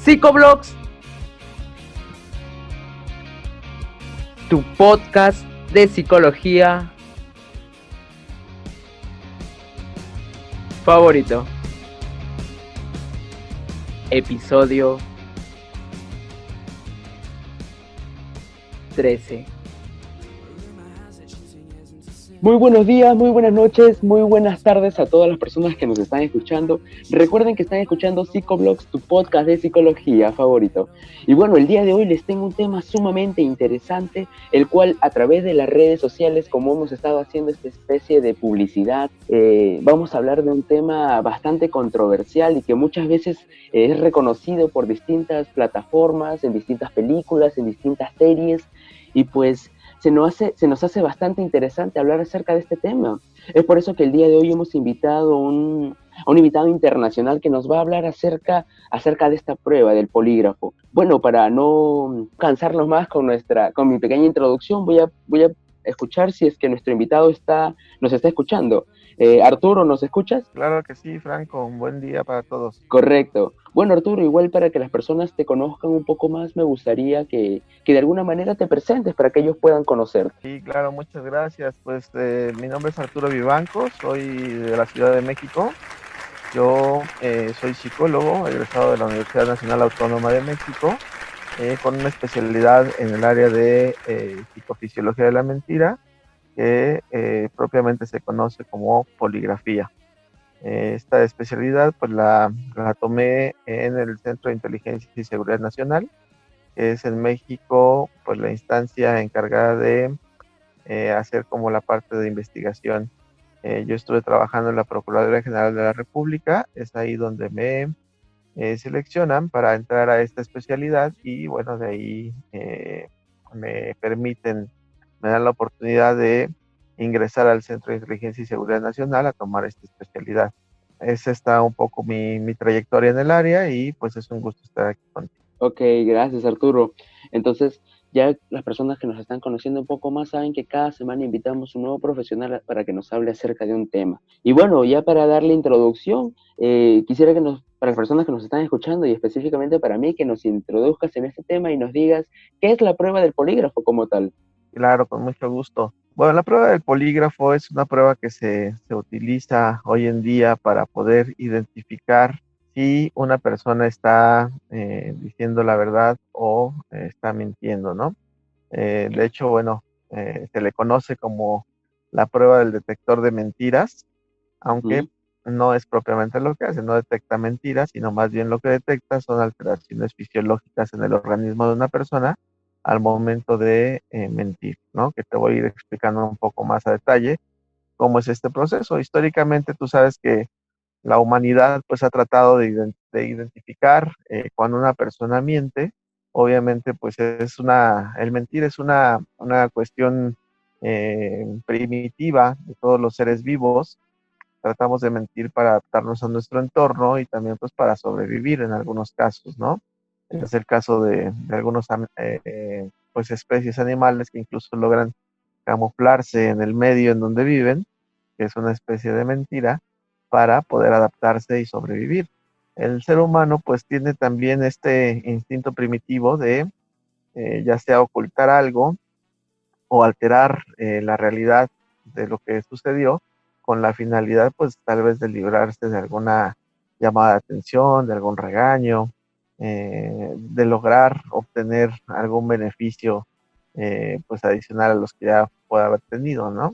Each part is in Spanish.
Psicoblogs, tu podcast de psicología favorito. Episodio 13. Muy buenos días, muy buenas noches, muy buenas tardes a todas las personas que nos están escuchando. Recuerden que están escuchando Psicoblogs, tu podcast de psicología favorito. Y bueno, el día de hoy les tengo un tema sumamente interesante, el cual a través de las redes sociales, como hemos estado haciendo esta especie de publicidad, vamos a hablar de un tema bastante controversial y que muchas veces es reconocido por distintas plataformas, en distintas películas, en distintas series, y pues se nos hace bastante interesante hablar acerca de este tema. Es por eso que el día de hoy hemos invitado a un invitado internacional que nos va a hablar acerca de esta prueba del polígrafo. Bueno, para no cansarnos más con mi pequeña introducción, voy a escuchar si es que nuestro invitado nos está escuchando. Arturo, ¿nos escuchas? Claro que sí, Franco, un buen día para todos. Correcto. Bueno, Arturo, igual para que las personas te conozcan un poco más, me gustaría que de alguna manera te presentes para que ellos puedan conocerte. Sí, claro, muchas gracias. Pues mi nombre es Arturo Vivanco, soy de la Ciudad de México. Yo soy psicólogo, egresado de la Universidad Nacional Autónoma de México, con una especialidad en el área de psicofisiología de la mentira, que propiamente se conoce como poligrafía. Esta especialidad pues la tomé en el Centro de Inteligencia y Seguridad Nacional, que es en México pues la instancia encargada de hacer como la parte de investigación. Yo estuve trabajando en la Procuraduría General de la República, es ahí donde me seleccionan para entrar a esta especialidad y bueno, de ahí me dan la oportunidad de ingresar al Centro de Inteligencia y Seguridad Nacional a tomar esta especialidad. Esa está un poco mi trayectoria en el área y pues es un gusto estar aquí contigo. Ok, gracias Arturo. Entonces, ya las personas que nos están conociendo un poco más saben que cada semana invitamos un nuevo profesional para que nos hable acerca de un tema. Y bueno, ya para darle introducción, quisiera para las personas que nos están escuchando y específicamente para mí, que nos introduzcas en este tema y nos digas qué es la prueba del polígrafo como tal. Claro, con mucho gusto. Bueno, la prueba del polígrafo es una prueba que se utiliza hoy en día para poder identificar si una persona está diciendo la verdad o está mintiendo, ¿no? De hecho, bueno, se le conoce como la prueba del detector de mentiras, aunque ¿Mm? no es propiamente lo que hace, no detecta mentiras, sino más bien lo que detecta son alteraciones fisiológicas en el organismo de una persona al momento de mentir, ¿no? Que te voy a ir explicando un poco más a detalle cómo es este proceso. Históricamente tú sabes que la humanidad pues ha tratado de identificar cuando una persona miente. Obviamente pues el mentir es una cuestión primitiva de todos los seres vivos. Tratamos de mentir para adaptarnos a nuestro entorno y también pues para sobrevivir en algunos casos, ¿no? Es el caso de algunos pues especies animales que incluso logran camuflarse en el medio en donde viven, que es una especie de mentira, para poder adaptarse y sobrevivir. El ser humano pues tiene también este instinto primitivo de ya sea ocultar algo o alterar la realidad de lo que sucedió con la finalidad pues tal vez de librarse de alguna llamada de atención, de algún regaño, de lograr obtener algún beneficio pues adicional a los que ya pueda haber tenido, ¿no?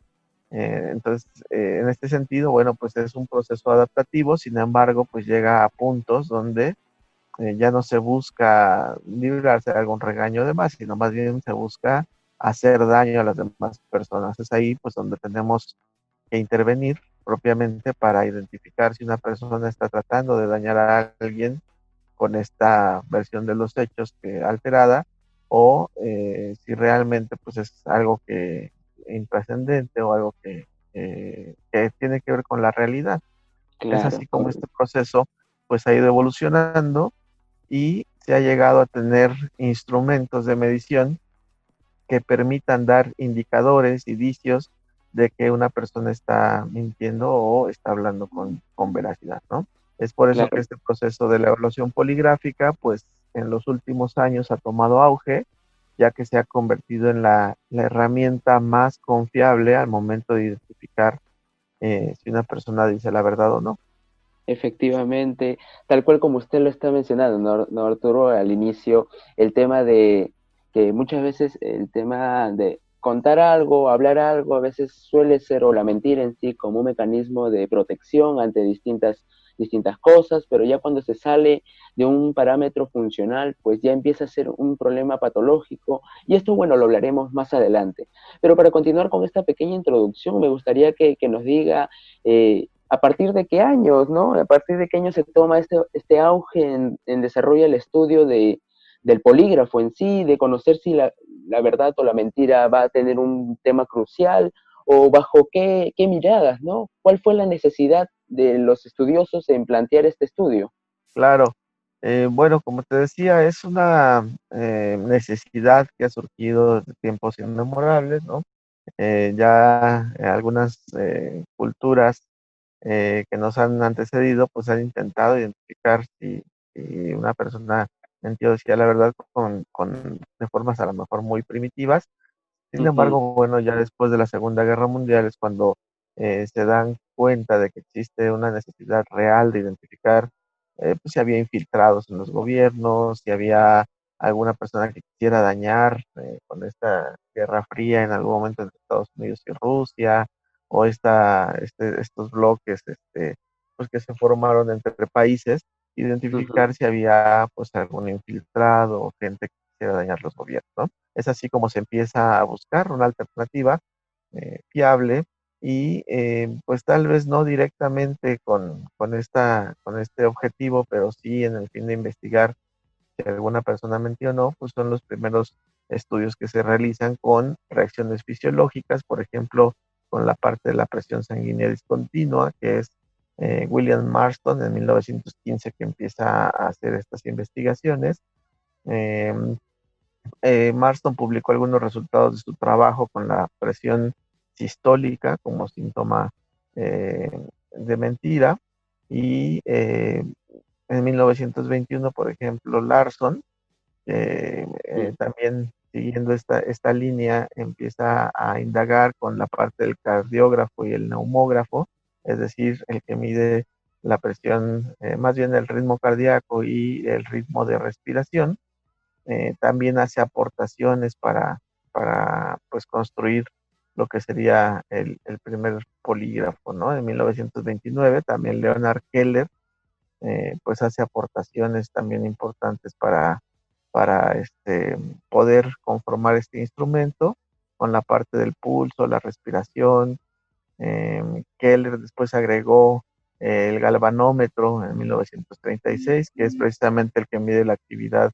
Entonces, en este sentido, bueno, pues es un proceso adaptativo, sin embargo, pues llega a puntos donde ya no se busca librarse de algún regaño de más, sino más bien se busca hacer daño a las demás personas. Es ahí pues donde tenemos que intervenir propiamente para identificar si una persona está tratando de dañar a alguien con esta versión de los hechos que alterada o si realmente pues es algo que intrascendente o algo que tiene que ver con la realidad. Es Claro, así como correcto. este proceso pues ha ido evolucionando y se ha llegado a tener instrumentos de medición que permitan dar indicadores, indicios de que una persona está mintiendo o está hablando con veracidad, ¿no? Es por eso que claro. este proceso de la evaluación poligráfica, pues en los últimos años ha tomado auge, ya que se ha convertido en la herramienta más confiable al momento de identificar si una persona dice la verdad o no. Efectivamente, tal cual como usted lo está mencionando, ¿no, Arturo? Al inicio, el tema de que muchas veces el tema de contar algo, hablar algo, a veces suele ser, o la mentira en sí, como un mecanismo de protección ante distintas cosas, pero ya cuando se sale de un parámetro funcional, pues ya empieza a ser un problema patológico, y esto, bueno, lo hablaremos más adelante. Pero para continuar con esta pequeña introducción, me gustaría que nos diga a partir de qué años, ¿no? A partir de qué años se toma este auge en desarrollo el estudio del polígrafo en sí, de conocer si la verdad o la mentira va a tener un tema crucial o bajo qué miradas, ¿no? ¿Cuál fue la necesidad de los estudiosos en plantear este estudio? Claro, bueno, como te decía, es una necesidad que ha surgido desde tiempos inmemorables, ¿no? Ya algunas culturas que nos han antecedido, pues han intentado identificar si una persona mentió o decía la verdad de formas a lo mejor muy primitivas. Sin Ujú, embargo, bueno, ya después de la Segunda Guerra Mundial es cuando se dan cuenta de que existe una necesidad real de identificar pues, si había infiltrados en los gobiernos, si había alguna persona que quisiera dañar con esta Guerra Fría en algún momento entre Estados Unidos y Rusia, o estos bloques pues, que se formaron entre países, ujú, identificar si había pues algún infiltrado o gente que quisiera dañar los gobiernos, ¿no? Es así como se empieza a buscar una alternativa fiable y pues tal vez no directamente con este objetivo, pero sí en el fin de investigar si alguna persona mintió o no, pues son los primeros estudios que se realizan con reacciones fisiológicas, por ejemplo, con la parte de la presión sanguínea discontinua, que es William Marston en 1915 que empieza a hacer estas investigaciones. Em, Marston publicó algunos resultados de su trabajo con la presión sistólica como síntoma eh, de mentira. Y en 1921, por ejemplo, Larson, ujú, también siguiendo esta línea, empieza a indagar con la parte del cardiógrafo y el neumógrafo, es decir, el que mide la presión, más bien el ritmo cardíaco y el ritmo de respiración. También hace aportaciones para pues, construir lo que sería el primer polígrafo, ¿no? En 1929 también Leonard Keller pues hace aportaciones también importantes para poder conformar este instrumento con la parte del pulso, la respiración. Keller después agregó el galvanómetro en 1936, que es precisamente el que mide la actividad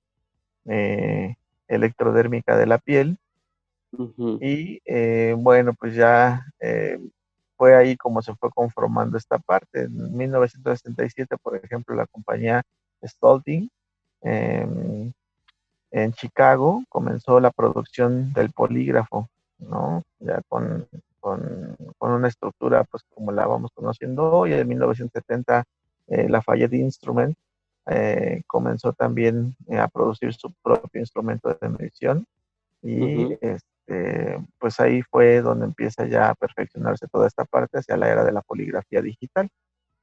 eh, electrodérmica de la piel. ujú, Y bueno, pues ya fue ahí como se fue conformando esta parte. En 1967, por ejemplo, la compañía Spalding eh, en Chicago comenzó la producción del polígrafo, ¿no? Ya con una estructura pues como la vamos conociendo hoy. En 1970 Lafayette Instrument comenzó también a producir su propio instrumento de medición y ujú. pues ahí fue donde empieza ya a perfeccionarse toda esta parte hacia la era de la poligrafía digital,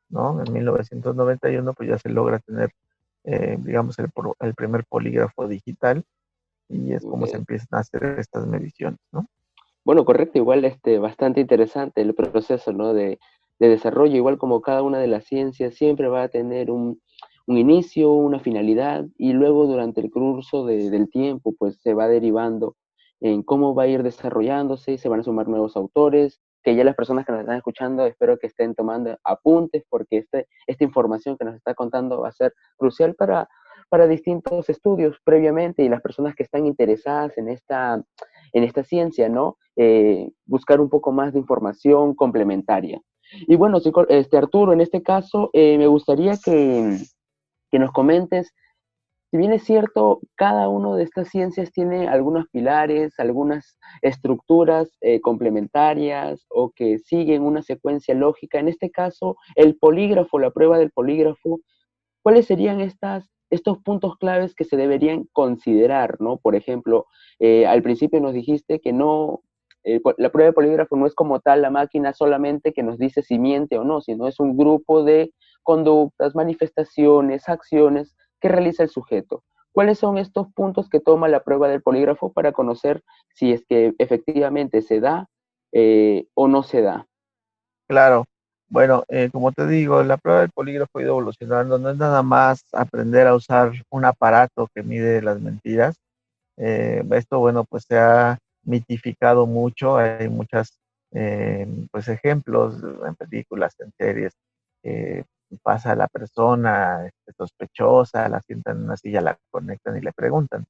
¿no? En 1991 pues ya se logra tener, digamos, el primer polígrafo digital y es como se Ok. empiezan a hacer estas mediciones, ¿no? Bueno, correcto, igual bastante interesante el proceso, ¿no? De desarrollo, igual como cada una de las ciencias siempre va a tener un inicio, una finalidad, y luego durante el curso del tiempo, pues se va derivando en cómo va a ir desarrollándose, se van a sumar nuevos autores, que ya las personas que nos están escuchando espero que estén tomando apuntes, porque esta información que nos está contando va a ser crucial para distintos estudios previamente y las personas que están interesadas en esta ciencia, ¿no? Buscar un poco más de información complementaria. Y bueno, Arturo, en este caso, me gustaría que nos comentes si bien es cierto, cada una de estas ciencias tiene algunos pilares, algunas estructuras complementarias o que siguen una secuencia lógica. En este caso, el polígrafo, la prueba del polígrafo, ¿cuáles serían estos puntos claves que se deberían considerar, ¿no? Por ejemplo, al principio nos dijiste que no, la prueba de polígrafo no es como tal la máquina solamente que nos dice si miente o no, sino es un grupo de conductas, manifestaciones, acciones que realiza el sujeto. ¿Cuáles son estos puntos que toma la prueba del polígrafo para conocer si es que efectivamente se da o no se da? Claro. Bueno, como te digo, la prueba del polígrafo ha ido evolucionando. No es nada más aprender a usar un aparato que mide las mentiras. Esto, bueno, pues se ha mitificado mucho. Hay muchas, pues ejemplos en películas, en series. eh, Pasa a la persona sospechosa, la sientan en una silla, la conectan y le preguntan.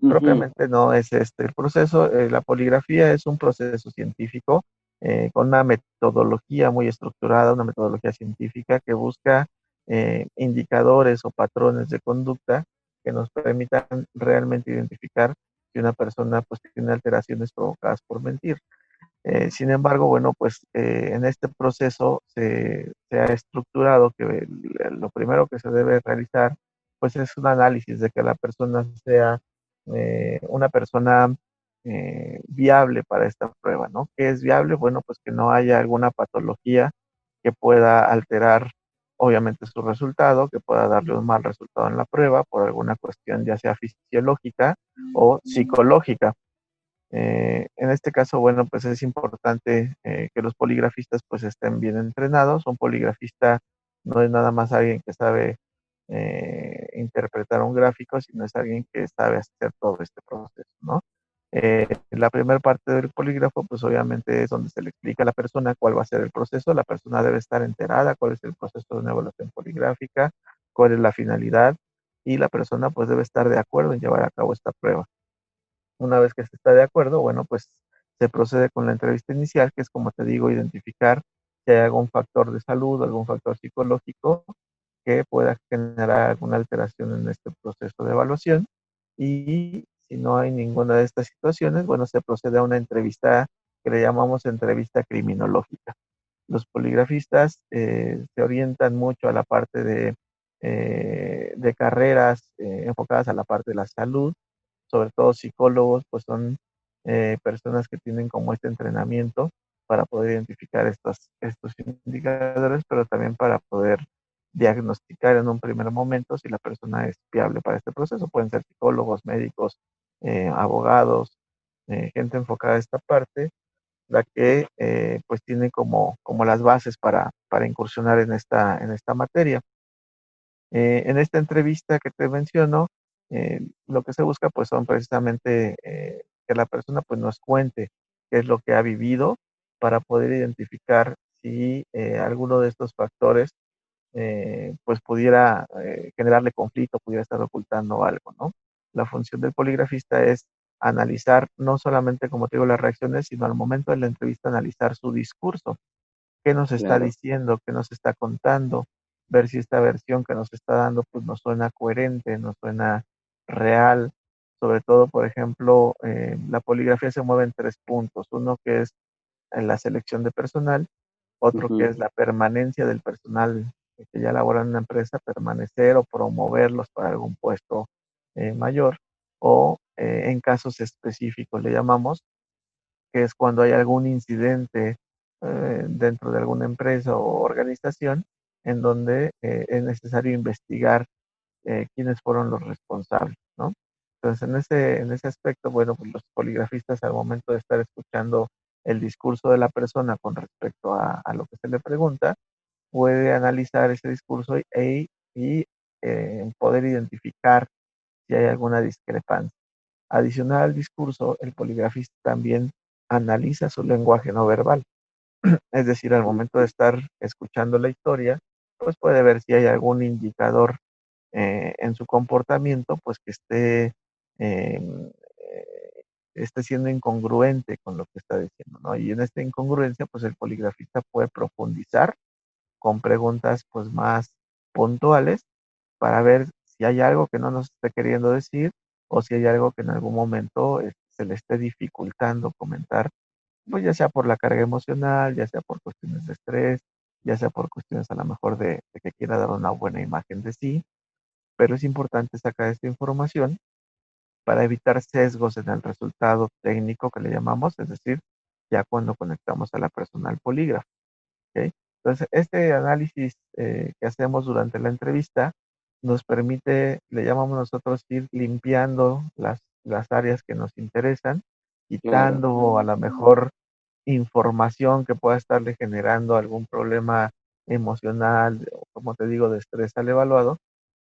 Ujú, Propiamente no es este el proceso. La poligrafía es un proceso científico con una metodología muy estructurada, una metodología científica que busca indicadores o patrones de conducta que nos permitan realmente identificar si una persona pues tiene alteraciones provocadas por mentir. Sin embargo, bueno, pues en este proceso se ha estructurado que lo primero que se debe realizar pues es un análisis de que la persona sea una persona viable para esta prueba, ¿no? ¿Qué es viable? Bueno, pues que no haya alguna patología que pueda alterar obviamente su resultado, que pueda darle un mal resultado en la prueba por alguna cuestión ya sea fisiológica o psicológica. En este caso, bueno, pues es importante que los poligrafistas pues estén bien entrenados. Un poligrafista no es nada más alguien que sabe interpretar un gráfico, sino es alguien que sabe hacer todo este proceso, ¿no? La primera parte del polígrafo, pues obviamente es donde se le explica a la persona cuál va a ser el proceso. La persona debe estar enterada cuál es el proceso de una evaluación poligráfica, cuál es la finalidad, y la persona pues debe estar de acuerdo en llevar a cabo esta prueba. Una vez que se está de acuerdo, bueno, pues se procede con la entrevista inicial, que es, como te digo, identificar si hay algún factor de salud, algún factor psicológico que pueda generar alguna alteración en este proceso de evaluación. Y si no hay ninguna de estas situaciones, bueno, se procede a una entrevista que le llamamos entrevista criminológica. Los poligrafistas se orientan mucho a la parte de carreras enfocadas a la parte de la salud, sobre todo psicólogos, pues son personas que tienen como este entrenamiento para poder identificar estos indicadores, pero también para poder diagnosticar en un primer momento si la persona es viable para este proceso. Pueden ser psicólogos, médicos, abogados, gente enfocada a esta parte, la que pues tiene como las bases para incursionar en esta materia. En esta entrevista que te menciono, lo que se busca pues son precisamente que la persona pues nos cuente qué es lo que ha vivido para poder identificar si alguno de estos factores pues pudiera generarle conflicto, pudiera estar ocultando algo, ¿no? La función del poligrafista es analizar no solamente, como te digo, las reacciones, sino al momento de la entrevista analizar su discurso, qué nos está claro. diciendo, qué nos está contando, ver si esta versión que nos está dando pues nos suena coherente, nos suena real. Sobre todo, por ejemplo, la poligrafía se mueve en tres puntos. Uno que es en la selección de personal, otro que Ujú, es la permanencia del personal que ya labora en una empresa, permanecer o promoverlos para algún puesto mayor, o en casos específicos le llamamos, que es cuando hay algún incidente dentro de alguna empresa o organización en donde es necesario investigar quiénes fueron los responsables, ¿no? Entonces, en ese aspecto, bueno, pues los poligrafistas al momento de estar escuchando el discurso de la persona con respecto a lo que se le pregunta, puede analizar ese discurso y poder identificar si hay alguna discrepancia. Adicional al discurso, el poligrafista también analiza su lenguaje no verbal. Es decir, al momento de ujú, estar escuchando la historia, pues puede ver si hay algún indicador en su comportamiento, pues que esté siendo incongruente con lo que está diciendo, ¿no? Y en esta incongruencia, pues el poligrafista puede profundizar con preguntas pues más puntuales para ver si hay algo que no nos esté queriendo decir o si hay algo que en algún momento se le esté dificultando comentar, pues ya sea por la carga emocional, ya sea por cuestiones de estrés, ya sea por cuestiones a lo mejor de que quiera dar una buena imagen de sí, pero es importante sacar esta información para evitar sesgos en el resultado técnico que le llamamos, es decir, ya cuando conectamos a la persona al polígrafo. ¿Ok? Entonces, este análisis que hacemos durante la entrevista nos permite, le llamamos nosotros, ir limpiando las áreas que nos interesan, Claro. quitando a lo mejor información que pueda estarle generando algún problema emocional o, como te digo, de estrés al evaluado,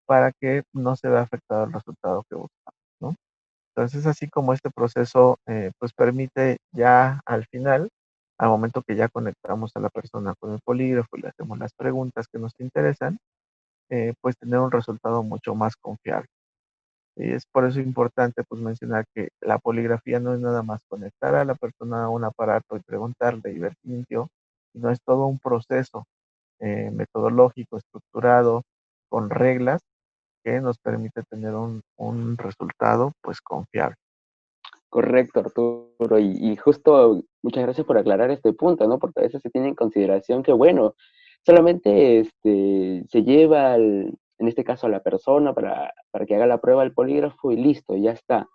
para que no se vea afectado el resultado que buscamos, ¿no? Entonces, así como este proceso, pues permite ya al final, al momento que ya conectamos a la persona con el polígrafo y le hacemos las preguntas que nos interesan, pues tener un resultado mucho más confiable. Y es por eso importante pues mencionar que la poligrafía no es nada más conectar a la persona a un aparato y preguntarle y ver si mintió, sino es todo un proceso metodológico, estructurado, con reglas que nos permite tener un resultado pues confiable. Correcto, Arturo. Y justo muchas gracias por aclarar este punto, ¿no? Porque a veces se tiene en consideración que, bueno, solamente se lleva, en este caso, a la persona para que haga la prueba del polígrafo y listo, ya está.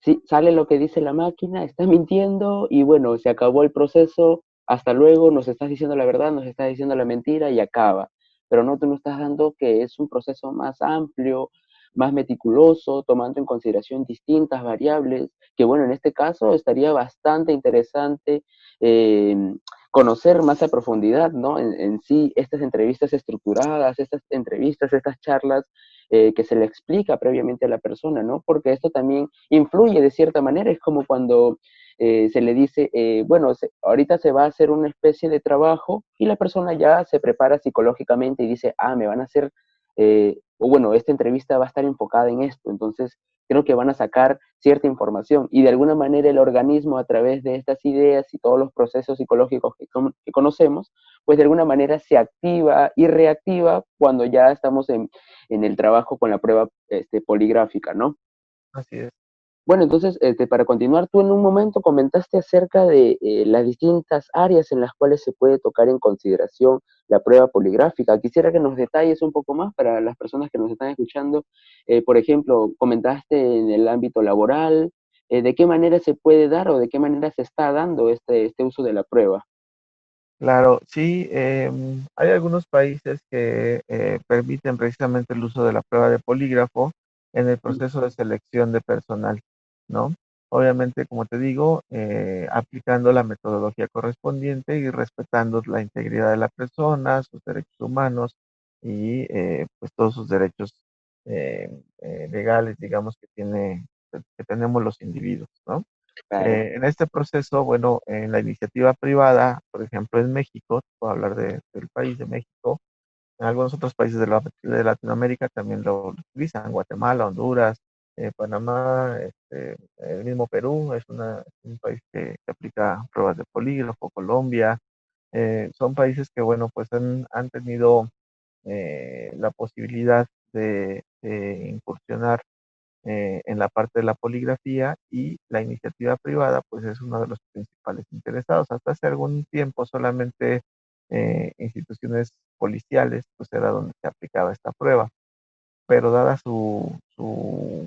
Sí, sale lo que dice la máquina, está mintiendo y bueno, se acabó el proceso, hasta luego, nos estás diciendo la verdad, nos estás diciendo la mentira y acaba. Pero no, tú nos estás dando que es un proceso más amplio, más meticuloso, tomando en consideración distintas variables que bueno, en este caso estaría bastante interesante eh, conocer más a profundidad, ¿no? En sí, estas entrevistas estructuradas, estas entrevistas, estas charlas que se le explica previamente a la persona, ¿no? Porque esto también influye de cierta manera, es como cuando se le dice, bueno, ahorita se va a hacer una especie de trabajo y la persona ya se prepara psicológicamente y dice, ah, me van a hacer, o bueno, esta entrevista va a estar enfocada en esto, entonces creo que van a sacar cierta información y de alguna manera el organismo a través de estas ideas y todos los procesos psicológicos que conocemos, pues de alguna manera se activa y reactiva cuando ya estamos en el trabajo con la prueba poligráfica, ¿no? Así es. Bueno, entonces, para continuar, tú en un momento comentaste acerca de las distintas áreas en las cuales se puede tocar en consideración la prueba poligráfica. Quisiera que nos detalles un poco más para las personas que nos están escuchando. Por ejemplo, comentaste en el ámbito laboral, ¿de qué manera se puede dar o de qué manera se está dando este uso de la prueba? Claro, sí, hay algunos países que permiten precisamente el uso de la prueba de polígrafo en el proceso de selección de personal, ¿no? Obviamente, como te digo, aplicando la metodología correspondiente y respetando la integridad de la persona, sus derechos humanos y pues todos sus derechos legales, digamos, que tenemos los individuos, ¿no? Claro, En este proceso, bueno, en la iniciativa privada, por ejemplo, en México, puedo hablar del país de México, en algunos otros países de Latinoamérica también lo utilizan, Guatemala, Honduras, Panamá, el mismo Perú es un país que aplica pruebas de polígrafo, Colombia, son países que, bueno, pues han tenido la posibilidad de incursionar en la parte de la poligrafía y la iniciativa privada pues es uno de los principales interesados. Hasta hace algún tiempo solamente instituciones policiales pues era donde se aplicaba esta prueba, pero dada su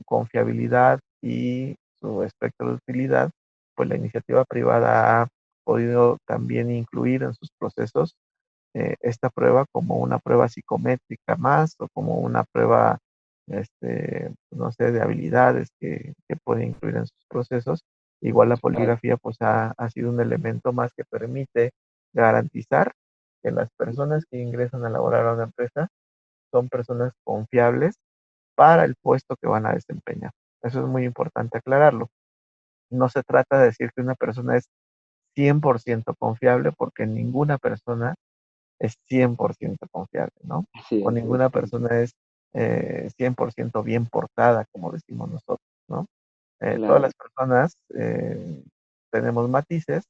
confiabilidad y su espectro de utilidad, pues la iniciativa privada ha podido también incluir en sus procesos esta prueba como una prueba psicométrica más o como una prueba, no sé, de habilidades que puede incluir en sus procesos. Igual la claro, poligrafía pues ha sido un elemento más que permite garantizar que las personas que ingresan a laborar a una empresa son personas confiables para el puesto que van a desempeñar. Eso es muy importante aclararlo. No se trata de decir que una persona es 100% confiable porque ninguna persona es 100% confiable, ¿no? así O es ninguna cierto. persona es 100% bien portada, como decimos nosotros, ¿no? Todas Claro, las personas tenemos matices,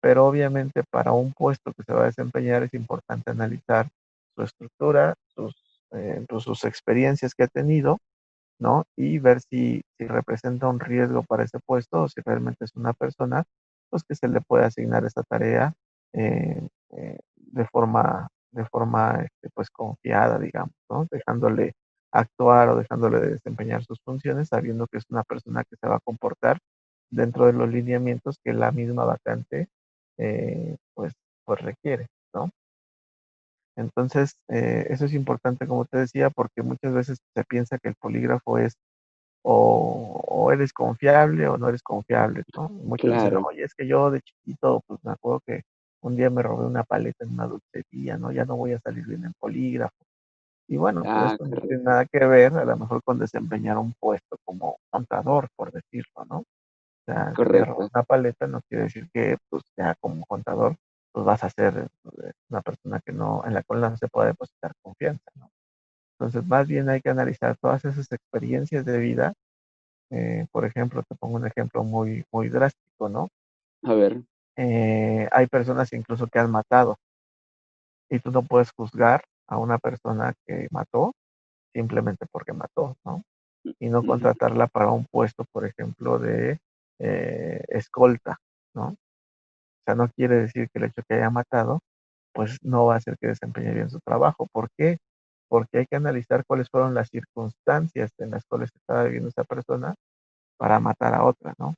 pero obviamente para un puesto que se va a desempeñar es importante analizar su estructura, pues, sus experiencias que ha tenido ¿no? Y ver si representa un riesgo para ese puesto o si realmente es una persona, pues que se le puede asignar esa tarea de forma pues confiada, digamos, ¿no? Dejándole actuar o dejándole desempeñar sus funciones, sabiendo que es una persona que se va a comportar dentro de los lineamientos que la misma vacante pues requiere, ¿no? Entonces, eso es importante, como te decía, porque muchas veces se piensa que el polígrafo es o eres confiable o no eres confiable, ¿no? Muchos dicen, Claro. oye, es que yo de chiquito, pues me acuerdo que un día me robé una paleta en una dulcería, ¿no? Ya no voy a salir bien en polígrafo. Y bueno, pero Ah, esto no tiene correcto. nada que ver a lo mejor con desempeñar un puesto como contador, por decirlo, ¿no? O sea, que te robas Correcto. una paleta no quiere decir que, pues, ya como contador, pues vas a ser una persona que no, en la cual no se puede depositar confianza, ¿no? Entonces, más bien hay que analizar todas esas experiencias de vida. Por ejemplo, te pongo un ejemplo muy, muy drástico, ¿no? A ver. Hay personas incluso que han matado y tú no puedes juzgar a una persona que mató simplemente porque mató, ¿no? Y no Ujú. contratarla para un puesto, por ejemplo, de escolta, ¿no? O sea, no quiere decir que el hecho que haya matado, pues no va a hacer que desempeñe bien su trabajo. ¿Por qué? Porque hay que analizar cuáles fueron las circunstancias en las cuales estaba viviendo esa persona para matar a otra, ¿no?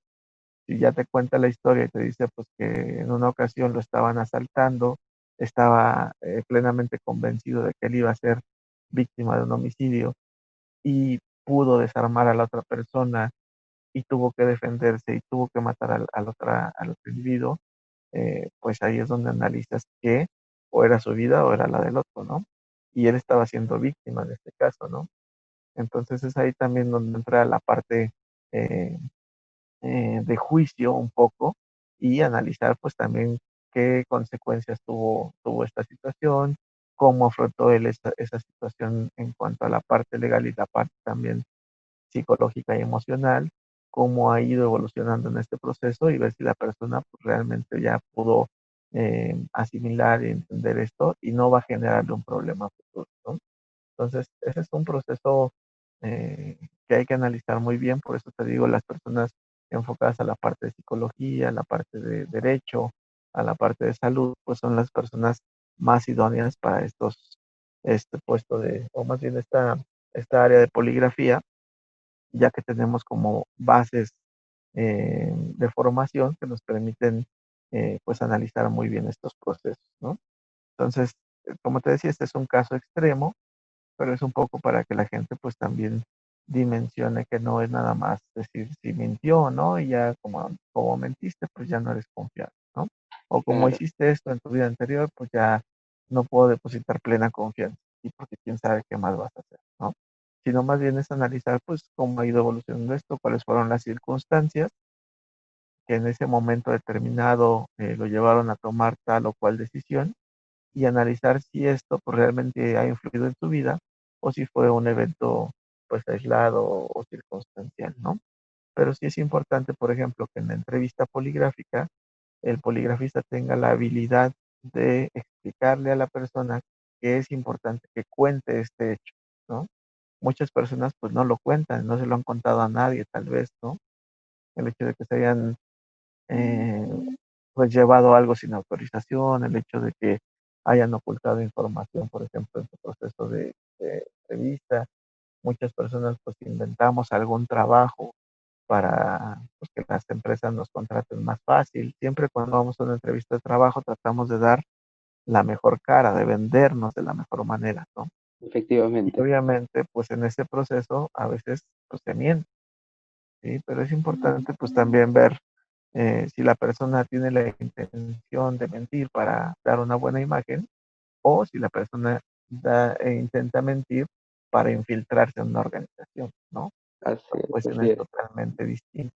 Si ya te cuenta la historia y te dice pues que en una ocasión lo estaban asaltando, estaba plenamente convencido de que él iba a ser víctima de un homicidio y pudo desarmar a la otra persona y tuvo que defenderse y tuvo que matar al otro individuo, pues ahí es donde analizas que o era su vida o era la del otro, ¿no? Y él estaba siendo víctima en este caso, ¿no? Entonces es ahí también donde entra la parte eh, de juicio un poco y analizar pues también qué consecuencias tuvo esta situación, cómo afrontó él esa situación en cuanto a la parte legal y la parte también psicológica y emocional, cómo ha ido evolucionando en este proceso y ver si la persona pues, realmente ya pudo asimilar y entender esto y no va a generarle un problema futuro, ¿no? Entonces, ese es un proceso que hay que analizar muy bien, por eso te digo, las personas enfocadas a la parte de psicología, a la parte de derecho, a la parte de salud, pues son las personas más idóneas para este puesto o más bien esta área de poligrafía, ya que tenemos como bases de formación que nos permiten pues analizar muy bien estos procesos, ¿no? Entonces, como te decía, este es un caso extremo, pero es un poco para que la gente pues también dimensione que no es nada más decir si mintió, ¿no? Y ya como mentiste, pues ya no eres confiable, ¿no? O como Claro. hiciste esto en tu vida anterior, pues ya no puedo depositar plena confianza, y porque quién sabe qué más vas a hacer, ¿no? Sino más bien es analizar pues cómo ha ido evolucionando esto, cuáles fueron las circunstancias que en ese momento determinado lo llevaron a tomar tal o cual decisión y analizar si esto pues, realmente ha influido en tu vida o si fue un evento pues aislado o circunstancial, ¿no? Pero sí es importante, por ejemplo, que en la entrevista poligráfica el poligrafista tenga la habilidad de explicarle a la persona que es importante que cuente este hecho, ¿no? Muchas personas pues no lo cuentan, no se lo han contado a nadie tal vez, ¿no? El hecho de que se hayan eh, pues llevado algo sin autorización, el hecho de que hayan ocultado información, por ejemplo, en su proceso de entrevista. Muchas personas pues inventamos algún trabajo para pues, que las empresas nos contraten más fácil. Siempre cuando vamos a una entrevista de trabajo tratamos de dar la mejor cara, de vendernos de la mejor manera, ¿no? Y Efectivamente. obviamente pues en ese proceso a veces pues se miente, ¿sí? Pero es importante pues también ver si la persona tiene la intención de mentir para dar una buena imagen o si la persona intenta mentir para infiltrarse en una organización, ¿no? Así Son es, así cuestiones es. totalmente distintas.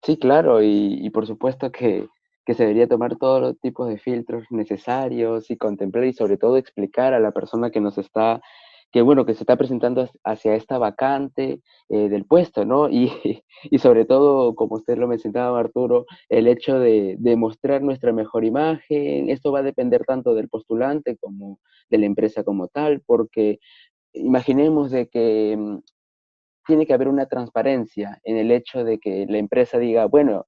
Sí, claro, y por supuesto que se debería tomar todos los tipos de filtros necesarios y contemplar y sobre todo explicar a la persona que nos está, que bueno, que se está presentando hacia esta vacante del puesto, ¿no? Y, y sobre todo, como usted lo mencionaba, Arturo, el hecho de mostrar nuestra mejor imagen, esto va a depender tanto del postulante como de la empresa como tal, porque imaginemos de que tiene que haber una transparencia en el hecho de que la empresa diga, bueno,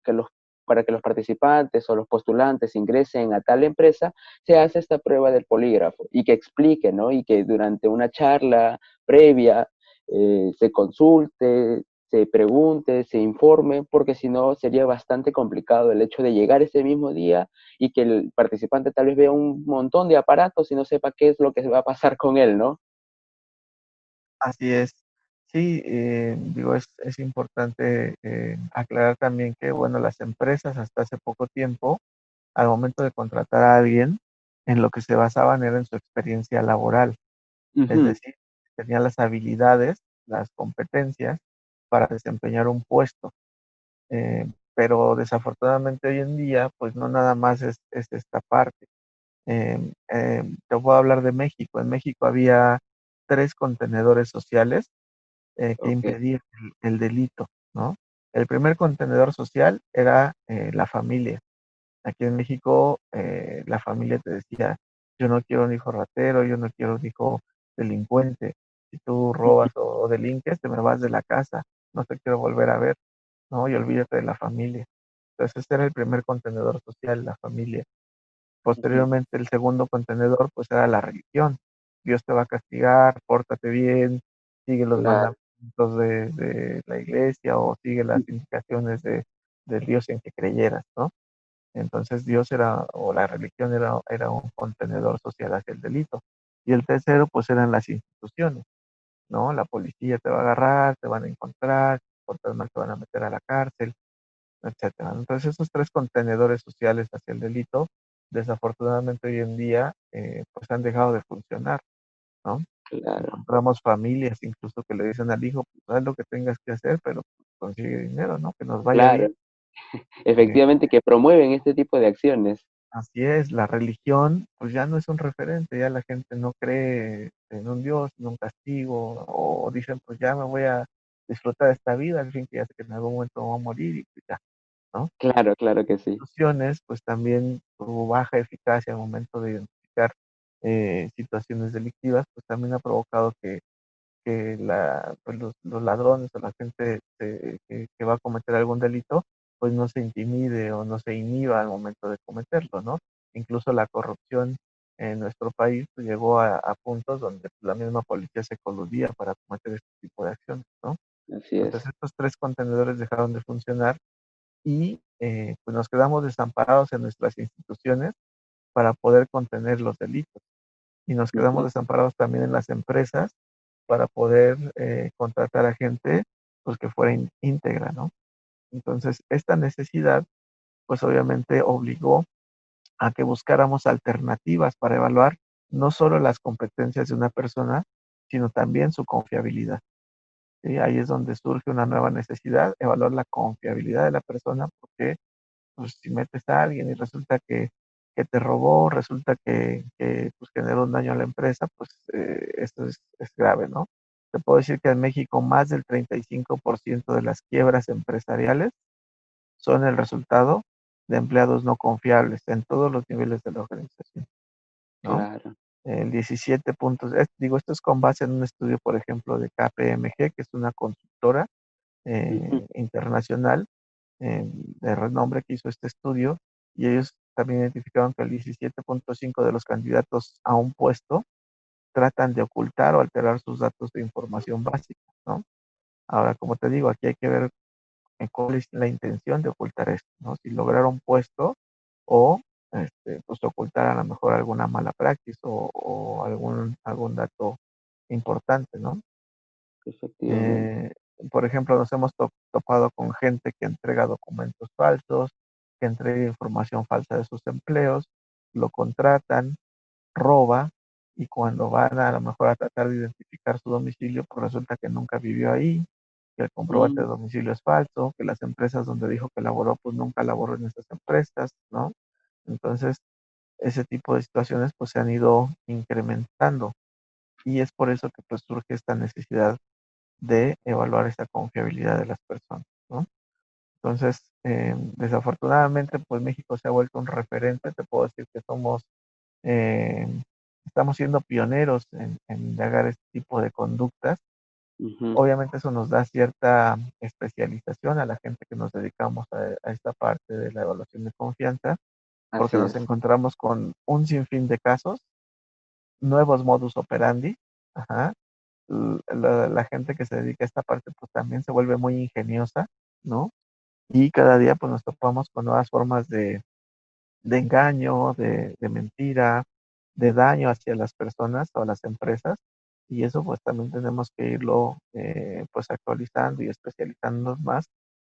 que los, para que los participantes o los postulantes ingresen a tal empresa, se hace esta prueba del polígrafo y que explique, ¿no? Y que durante una charla previa se consulte, se pregunte, se informe, porque si no sería bastante complicado el hecho de llegar ese mismo día y que el participante tal vez vea un montón de aparatos y no sepa qué es lo que va a pasar con él, ¿no? Así es. Sí, digo, es importante aclarar también que, bueno, las empresas hasta hace poco tiempo, al momento de contratar a alguien, en lo que se basaban era en su experiencia laboral, es Ujú. decir, tenían las habilidades, las competencias para desempeñar un puesto. Pero desafortunadamente hoy en día, pues no nada más es esta parte. Te voy a hablar de México. En México había 3 contenedores sociales que Ok, impedían el delito, ¿no? El primer contenedor social era la familia. Aquí en México, la familia te decía, yo no quiero un hijo ratero, yo no quiero un hijo delincuente. Si tú robas o delinques, te me vas de la casa, no te quiero volver a ver, ¿no? Y olvídate de la familia. Entonces, ese era el primer contenedor social, la familia. ujú, Posteriormente, el segundo contenedor, pues era la religión. Dios te va a castigar, pórtate bien, sigue los claro, mandamientos de la iglesia o sigue las indicaciones del Dios en que creyeras, ¿no? Entonces Dios era, o la religión era un contenedor social hacia el delito. Y el tercero, pues eran las instituciones, ¿no? La policía te va a agarrar, te van a encontrar, si portas mal te van a meter a la cárcel, etcétera. Entonces esos 3 contenedores sociales hacia el delito, desafortunadamente hoy en día, pues han dejado de funcionar, ¿no? claro, Encontramos familias incluso que le dicen al hijo, pues haz lo que tengas que hacer, pero pues, consigue dinero, ¿no? Que nos vaya claro, bien. Eh, efectivamente que promueven este tipo de acciones. Así es, la religión pues ya no es un referente, ya la gente no cree en un Dios, en un castigo, o dicen pues ya me voy a disfrutar de esta vida, al fin que ya sé que en algún momento me voy a morir y pues ya, ¿no? Claro, claro que sí. Instituciones pues también su baja eficacia al momento de identificar situaciones delictivas, pues también ha provocado que pues, los ladrones o la gente que va a cometer algún delito, pues no se intimide o no se inhiba al momento de cometerlo, ¿no? Incluso la corrupción en nuestro país pues, llegó a puntos donde la misma policía se coludía para cometer este tipo de acciones, ¿no? Así es. Entonces estos 3 contenedores dejaron de funcionar y pues nos quedamos desamparados en nuestras instituciones para poder contener los delitos y nos quedamos Ujú, desamparados también en las empresas para poder contratar a gente pues que fuera íntegra, ¿no? Entonces, esta necesidad pues obviamente obligó a que buscáramos alternativas para evaluar no solo las competencias de una persona, sino también su confiabilidad. Y ahí es donde surge una nueva necesidad, evaluar la confiabilidad de la persona, porque pues, si metes a alguien y resulta que te robó, resulta que pues, generó un daño a la empresa, pues esto es grave, ¿no? Te puedo decir que en México más del 35% de las quiebras empresariales son el resultado de empleados no confiables en todos los niveles de la organización, ¿no? claro. El 17 puntos, digo, esto es con base en un estudio, por ejemplo, de KPMG, que es una consultora Ujú, internacional de renombre que hizo este estudio, y ellos también identificaron que el 17.5 de los candidatos a un puesto tratan de ocultar o alterar sus datos de información básica, ¿no? Ahora, como te digo, aquí hay que ver cuál es la intención de ocultar esto, ¿no? Si lograr un puesto o pues ocultar a lo mejor alguna mala praxis o algún dato importante, ¿no? efectivamente. Eh, por ejemplo, nos hemos topado con gente que entrega documentos falsos, que entrega información falsa de sus empleos, lo contratan, roba y cuando van a lo mejor a tratar de identificar su domicilio, pues resulta que nunca vivió ahí, que el comprobante Mm, de domicilio es falso, que las empresas donde dijo que laboró, pues nunca laboró en esas empresas, ¿no? Entonces, ese tipo de situaciones pues se han ido incrementando y es por eso que pues surge esta necesidad de evaluar esa confiabilidad de las personas, ¿no? Entonces, desafortunadamente, pues México se ha vuelto un referente, te puedo decir que eh, estamos siendo pioneros en indagar este tipo de conductas Ujú. Obviamente eso nos da cierta especialización a la gente que nos dedicamos a esta parte de la evaluación de confianza, porque Así nos es. encontramos con un sinfín de casos, nuevos modus operandi, ajá. La gente que se dedica a esta parte pues también se vuelve muy ingeniosa, ¿no? Y cada día pues nos topamos con nuevas formas de engaño, de mentira, de daño hacia las personas o las empresas. Y eso pues también tenemos que irlo pues actualizando y especializándonos más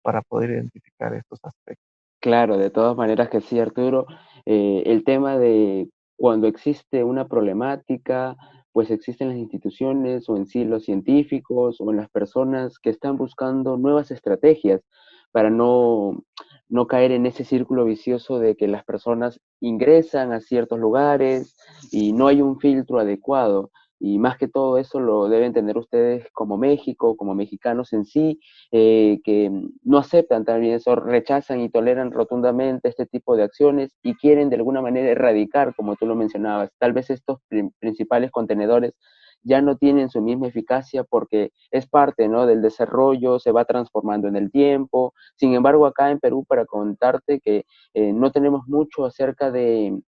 para poder identificar estos aspectos. Claro, de todas maneras que sí, Arturo. El tema de cuando existe una problemática, pues existen las instituciones o en sí los científicos o en las personas que están buscando nuevas estrategias para no caer en ese círculo vicioso de que las personas ingresan a ciertos lugares y no hay un filtro adecuado. Y más que todo eso lo deben tener ustedes como México, como mexicanos en sí, que no aceptan también eso, rechazan y toleran rotundamente este tipo de acciones y quieren de alguna manera erradicar, como tú lo mencionabas, tal vez estos principales contenedores ya no tienen su misma eficacia porque es parte, ¿no?, del desarrollo, se va transformando en el tiempo. Sin embargo, acá en Perú, para contarte que no tenemos mucho acerca de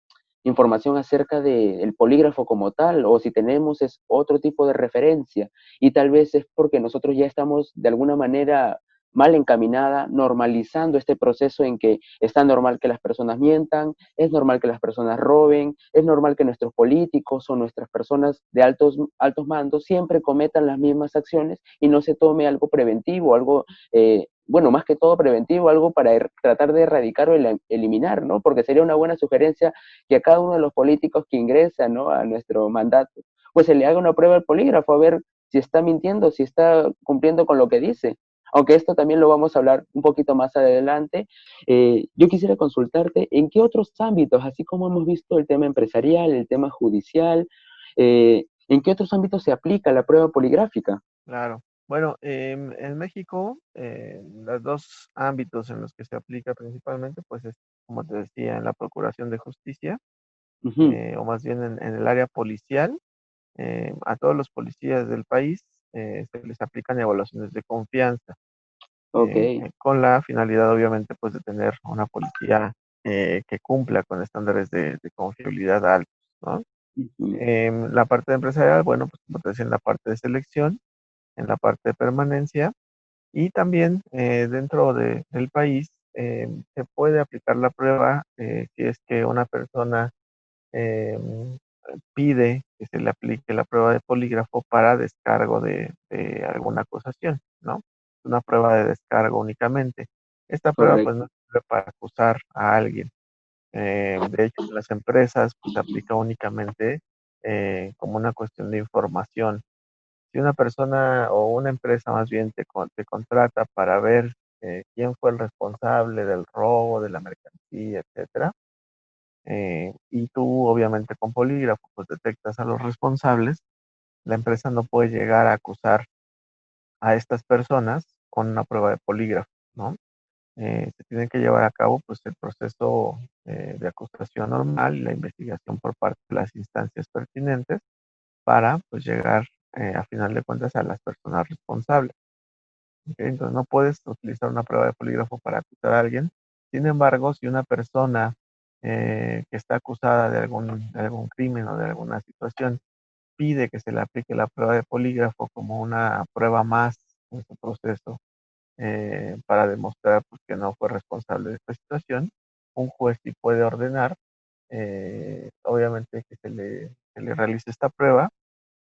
información acerca del polígrafo como tal, o si tenemos es otro tipo de referencia, y tal vez es porque nosotros ya estamos de alguna manera mal encaminada, normalizando este proceso en que está normal que las personas mientan, es normal que las personas roben, es normal que nuestros políticos o nuestras personas de altos mandos siempre cometan las mismas acciones y no se tome algo preventivo, algo, bueno, más que todo preventivo, algo para tratar de erradicar o eliminar, ¿no? Porque sería una buena sugerencia que a cada uno de los políticos que ingresan, ¿no?, a nuestro mandato, pues se le haga una prueba al polígrafo a ver si está mintiendo, si está cumpliendo con lo que dice. Aunque esto también lo vamos a hablar un poquito más adelante, yo quisiera consultarte en qué otros ámbitos, así como hemos visto el tema empresarial, el tema judicial, en qué otros ámbitos se aplica la prueba poligráfica. Claro. Bueno, en México, los dos ámbitos en los que se aplica principalmente, pues es, como te decía, en la Procuración de Justicia, Ujú. o más bien en el área policial. A todos los policías del país se les aplican evaluaciones de confianza, Ok. con la finalidad, obviamente, pues de tener una policía que cumpla con estándares de confiabilidad altos, ¿no? Ujú. La parte empresarial, bueno, pues como te decía, en la parte de selección, en la parte de permanencia y también dentro del país se puede aplicar la prueba si es que una persona em, pide que se le aplique la prueba de polígrafo para descargo de alguna acusación, ¿no? Una prueba de descargo únicamente. Esta prueba pues no Correcto. sirve para acusar a alguien. De hecho, en las empresas pues se aplica únicamente como una cuestión de información. Si una persona o una empresa más bien te contrata para ver quién fue el responsable del robo de la mercancía, etcétera, y tú obviamente con polígrafo pues detectas a los responsables, la empresa no puede llegar a acusar a estas personas con una prueba de polígrafo, ¿no? Se tiene que llevar a cabo pues el proceso de acusación normal y la investigación por parte de las instancias pertinentes para pues llegar a final de cuentas a las personas responsables. ¿Ok? Entonces no puedes utilizar una prueba de polígrafo para acusar a alguien. Sin embargo, si una persona que está acusada de algún crimen o de alguna situación pide que se le aplique la prueba de polígrafo como una prueba más en su proceso para demostrar pues, que no fue responsable de esta situación, un juez sí puede ordenar, obviamente, que se le realice esta prueba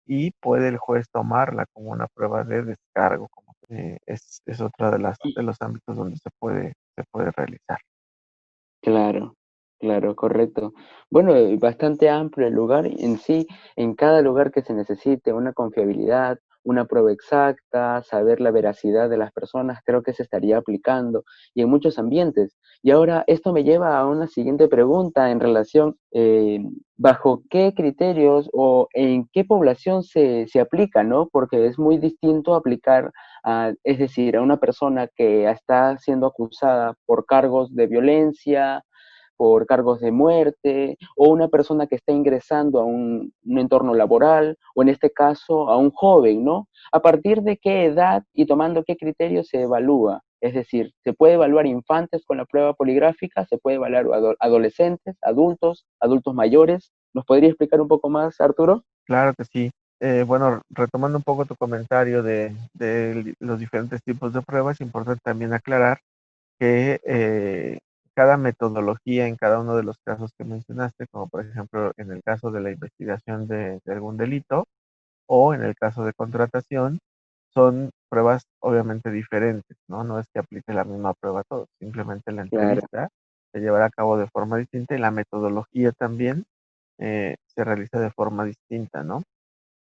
y puede el juez tomarla como una prueba de descargo, como es otra de los ámbitos donde se puede realizar. Claro, claro, correcto. Bueno, bastante amplio el lugar en sí, en cada lugar que se necesite una confiabilidad, una prueba exacta, saber la veracidad de las personas, creo que se estaría aplicando y en muchos ambientes. Y ahora esto me lleva a una siguiente pregunta en relación, ¿bajo qué criterios o en qué población se aplica, ¿no? Porque es muy distinto aplicar es decir, a una persona que está siendo acusada por cargos de violencia, por cargos de muerte, o una persona que está ingresando a un entorno laboral, o en este caso a un joven, ¿no? ¿A partir de qué edad y tomando qué criterio se evalúa? Es decir, se puede evaluar infantes con la prueba poligráfica, se puede evaluar adolescentes, adultos, adultos mayores. ¿Nos podría explicar un poco más, Arturo? Claro que sí. Bueno, retomando un poco tu comentario de los diferentes tipos de pruebas, es importante también aclarar que cada metodología en cada uno de los casos que mencionaste, como por ejemplo en el caso de la investigación de algún delito o en el caso de contratación, son pruebas obviamente diferentes, ¿no? No es que aplique la misma prueba a todos, simplemente la Claro, entrevista se llevará a cabo de forma distinta y la metodología también se realiza de forma distinta, ¿no?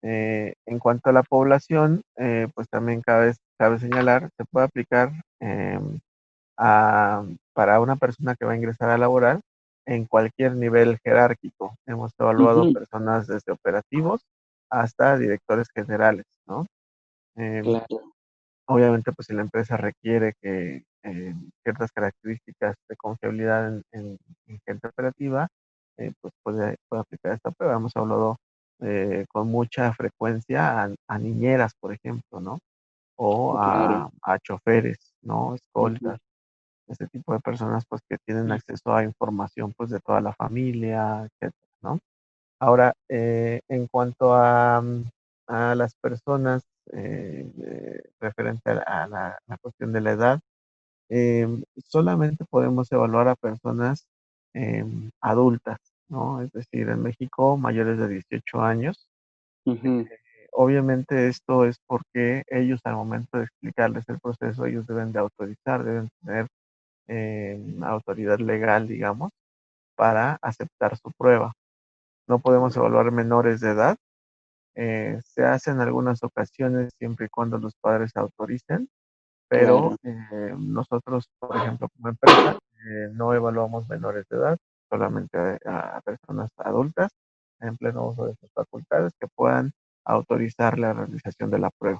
En cuanto a la población, pues también cabe señalar, se puede aplicar a- para una persona que va a ingresar a laboral en cualquier nivel jerárquico. Hemos evaluado ujú, personas desde operativos hasta directores generales, ¿no? Eh, claro, Obviamente, pues si la empresa requiere que ciertas características de confiabilidad en gente operativa, pues puede aplicar esta prueba. Hemos hablado con mucha frecuencia a niñeras, por ejemplo, ¿no? O claro, a choferes, ¿no? ujú, Escoltas, ese tipo de personas, pues que tienen acceso a información, pues de toda la familia, etcétera, ¿no? Ahora, en cuanto a las personas, referente a la cuestión de la edad, solamente podemos evaluar a personas adultas, ¿no? Es decir, en México, mayores de 18 años. ujú, Obviamente esto es porque ellos al momento de explicarles el proceso, ellos deben de autorizar, deben tener autoridad legal, digamos, para aceptar su prueba. No podemos evaluar menores de edad. Se hace en algunas ocasiones siempre y cuando los padres autoricen, pero claro, nosotros, por ejemplo, como empresa, no evaluamos menores de edad, solamente a personas adultas en pleno uso de sus facultades que puedan autorizar la realización de la prueba,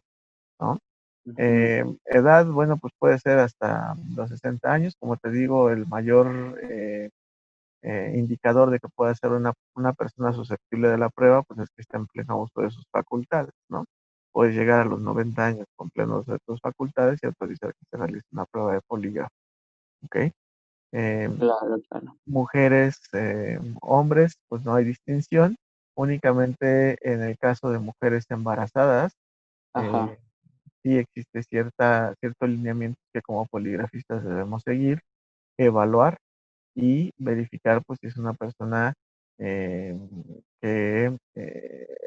¿no? ujú, Edad, bueno, pues puede ser hasta los 60 años, como te digo, el mayor indicador de que pueda ser una persona susceptible de la prueba, pues es que está en pleno uso de sus facultades, ¿no? Puedes llegar a los 90 años con pleno uso de tus facultades y autorizar que se realice una prueba de polígrafo, ¿ok? Eh, claro, claro, Mujeres, hombres, pues no hay distinción. Únicamente en el caso de mujeres embarazadas, ajá, eh, sí existe cierto lineamiento que como poligrafistas debemos seguir, evaluar y verificar pues si es una persona eh, que